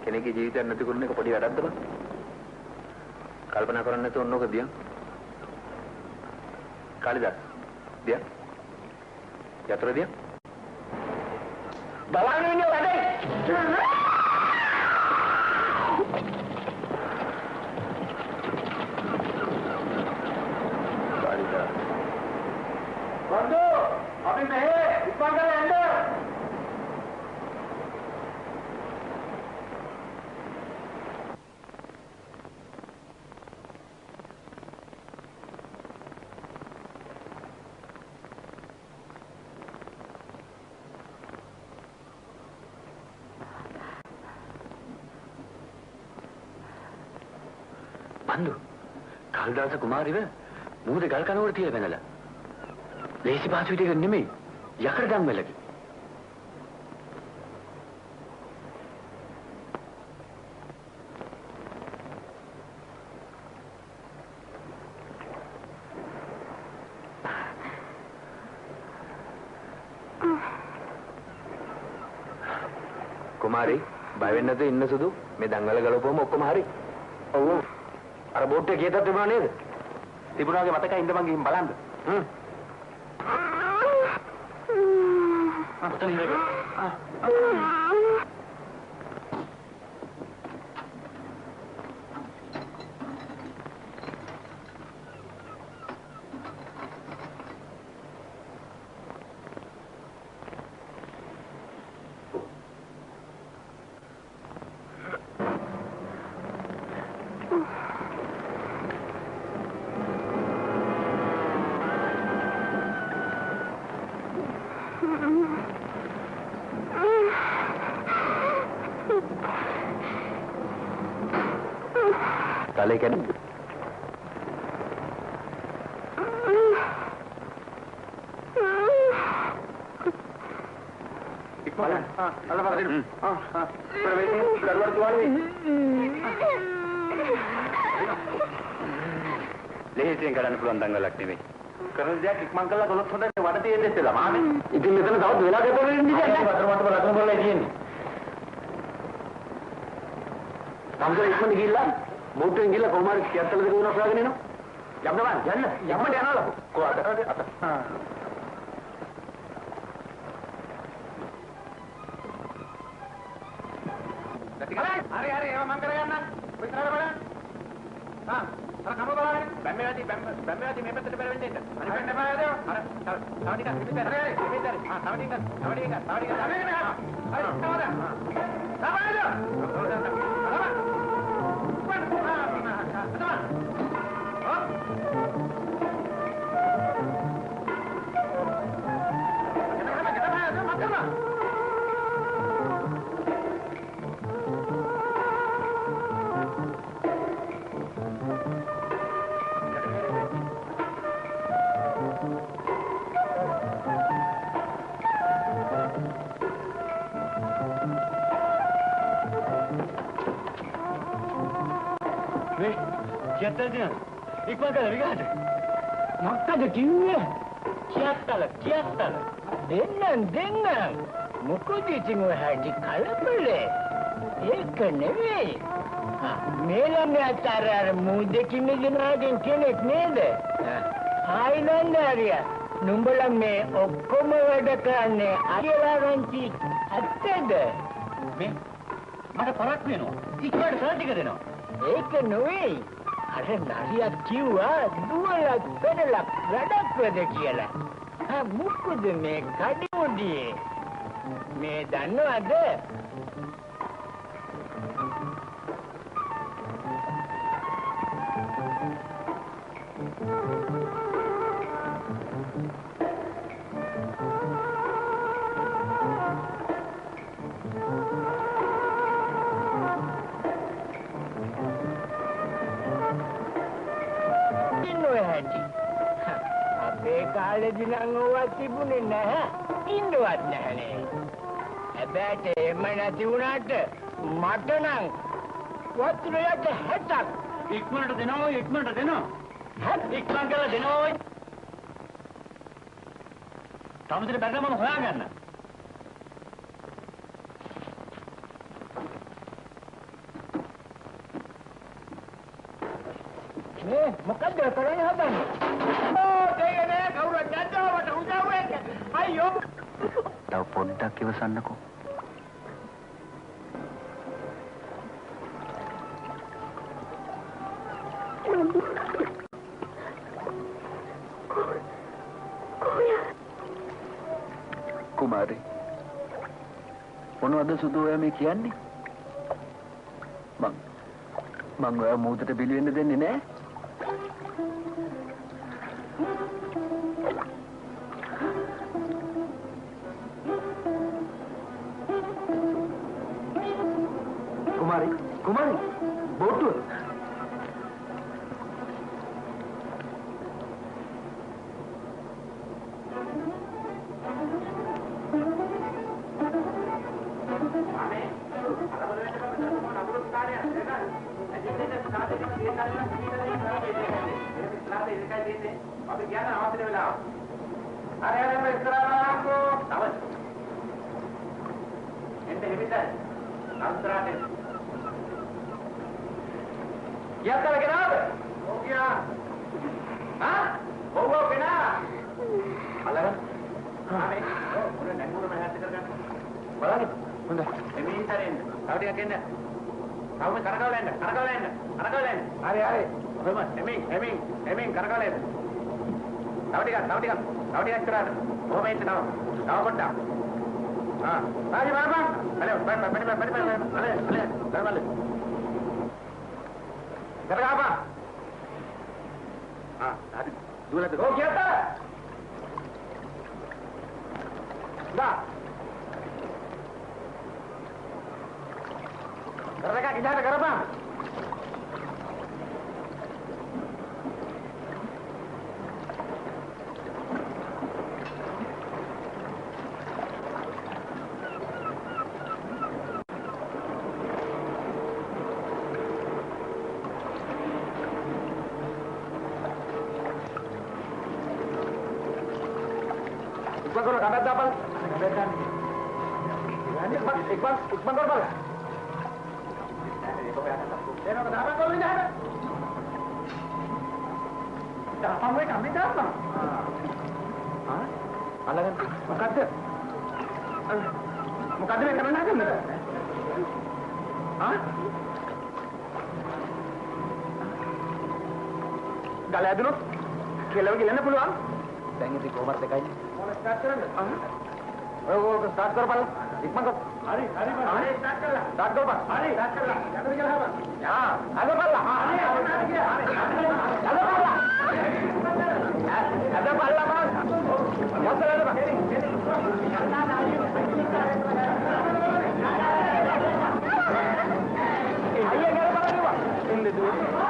කෙනෙක්ගේ ජීවිතයක් නැති කරන එක පොඩි වැඩක්ද බං කල්පනා කරන්නේ නැතුව ඔන්නෝක දියා कालिदास दिया यात्रा दिया बवान नहीं वादे कालिदास बंदो अभी मैं ऊपर का अंदर बंधु कालिदास कुमारी वे मुझे गल का नोड़ थी बेनला लेसी बात हुई थी कि निमी यकर दाम में लगी कुमारी भाई ने तो इन्ने सुधु मैं दंगल गलोपो में कुमारी ओ අර බෝට් එකේ කීයද තිබුණා නේද? තිබුණාගේ මතකයි ඉඳ මං ගිහින් බලන්න. ඔතන ඉඳලා. Kali kan? Ikmalan. Allah Pak. Perbaiki keluar tuan ni. Lehesin කරන්න පුළුවන් දඟලක් නෙමෙයි. කරන දෙයක් ඉක්මන් කළා ගොල්ලොත් හොඳට වඩ තියෙන්නේ ඉතලා මානේ. ඉතින් මෙතන තවත් වෙලා ගතව වෙන්නේ නැහැ. වතුර මට්ටම ලකුණු කරලා තියෙන්නේ. සම්සර් ඉක්මන ගිහිල්ලා බෝට්ටුවෙන් ගිහලා කොහොම හරි කියත්තල දෙක වෙනස් කරගෙන එනවා. යන්න බෑ යන්න. යම්මට යනවා. කොහාට? හරි හරි ඒව මං කරගන්න. කොයි තරද බලන්න. අර කම බලන්න. බැම්මේ වැඩි මේ පැත්තට බැර වෙන්න ඉන්න. අනිත් පැත්තට බැර දෙන්න. අර තව ටිකක් ඉතින් හරි. ආ තව ටිකක්. හරි. මොකද කිව්වේ? කියත්තල. දෙන්න. මොකද ඉතින් ඔය හැටි කලබලේ. ඒක නෙවෙයි. මේ ළමයාට අර මුදකින් දෙනාගෙන් කෙනෙක් නේද? ආයිනන්ද හරිය. නුඹලා මේ ඔක්කොම වැඩ කරන්නේ අයලාරංචි ඇත්තද? මේ මට පරක් වෙනවා. ඉක්මනට සල්ලි ටික දෙනවා. ඒක නෙවෙයි. අර නරියක් කිව්වා දුවලා පෙරලා වැඩක් වෙද කියලා. මොකද මේ කඩිමුඩියේ මේ දන්නවද? කාලෙදි නම් ඕවා තිබුණේ නැහැ. ඉන්නවත් නැහනේ. හැබැයි එහෙම නැති වුණාට මට නම් වතුරයට 60ක් ඉක්මනට දෙනවා. ඉක්මන් කරලා දෙනවා. තමසිට බැලුවා මම හොයාගන්න. මේ මොකද කරන්නේ හදන්නේ? දෙයනේ කවුරුත් නැද්දවට උදව් වෙන්න. අයියෝ. තව පොඩ්ඩක් ඉවසන්නකෝ. කුමාරි. මොනවද සුදු ඔයා මේ කියන්නේ? මං ඔයා මූදට බිලි වෙන්න දෙන්නේ නැහැ. කුමාරි බෝට්ටුව අපි කියන අවශ්‍ය වෙලාව. අර මේ ඉස්සරහාකෝ තව. එන්න හිමිතයි. අන්තරාට. යත්තර ගෙනාව. ඕකියා. ඔව් ගෙනා. අලග. ආවේ. මොන නැගුණ මහත් කරගන්න. බලන්න. හොඳයි. එමේ ඉතරෙන්න. තව ටිකක් එන්න. තවම කරකවලා එන්න. හරි. ඔබම එමින් කරකවලා එන්න. තව ටිකක් කරාද? ඔහොම එන්න තව පොඩ්ඩක්. රාජි බාබා. හලෝ බෑ. කරගාපා. හරි. දුවලද? ඕ කියත. දා. කරගා ඉඳලා කරපන්. Ikbal kabar dapat. Ikbal kabar. Dia nak dapat kau ini ada. Dapat mereka kami dapat. Alangan mukadder. Mukadder yang mana kan? ගල ඇදුනොත් කෙලව ගිලන්න පුළුවන්. දැන් ඉතින් කොහොමද එකයි? මොන ස්ටාර්ට් කරන්නේ? ඔය ස්ටාර්ට් කරපළ. ඉක්මන් කර. හරි ස්ටාර්ට් කරලා. ස්ටාර්ට් කරපළ. හරි ස්ටාර්ට් කරලා. යන්න කියලා හබ. යා අදපල්ලා. හරි අදපල්ලා. අදපල්ලා බා. යස්සලා අදපල්ලා. අයියා ගල බලනවා. ඉන්නේ දුව.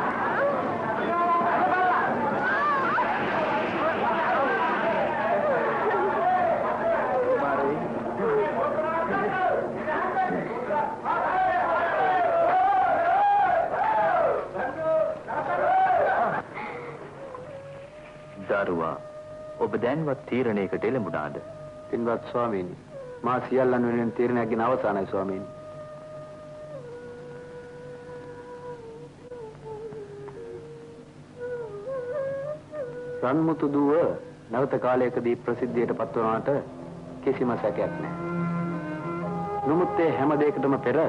දරුවා ඔබ දැන්වත් තීරණයකට එළඹුණාද? පින්වත් ස්වාමීනි, මා සියල්ලන් වෙනුවෙන් තීරණයක් ගෙන අවසానයි ස්වාමීනි. රන්මුතු දුව නැවත කාලයකදී ප්‍රසිද්ධියට පත්වනාට කිසිම සැකයක් නැහැ. නමුත් ඒ හැම දෙයකටම පෙර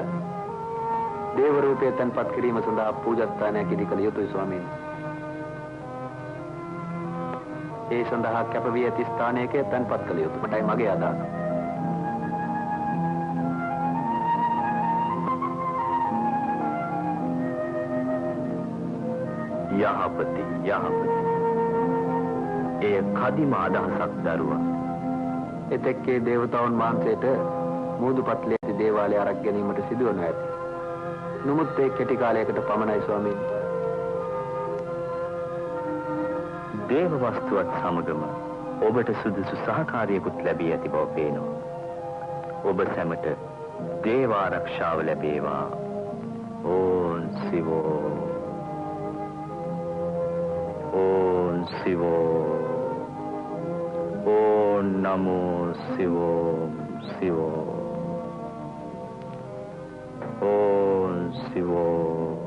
දේව රූපය තන්පත් කිරීම සඳහා පූජස්ථානයක් ඉදි කළ යුතුයි ස්වාමීනි. ඒ සඳහා කැප වී ඇති ස්ථානයක තන්පත් කළ යුතු මටයි මගේ අදහස. යහපති යහපති. එය කදිම අදහසක් දරුවා. එතෙක්කේ දේවතාවුන් වහන්සේට මූදුපත්ලේ ඇති දේවාලය අරක් ගැනීමට සිදුවනු ඇත. නමුත් ඒ කෙටි කාලයකට පමණයි ස්වාමීනි. දේව වස්තුවත් සමගම ඔබට සුදුසු සහකාරියෙකුත් ලැබී ඇති බව පේනවා. ඔබ සැමට දේව ආරක්ෂාව ලැබේවා. ඕන් සිවෝ. ඕන් සිවෝ. ඕන් නමෝ සිවෝ සිවෝ. ඕන් සිවෝ.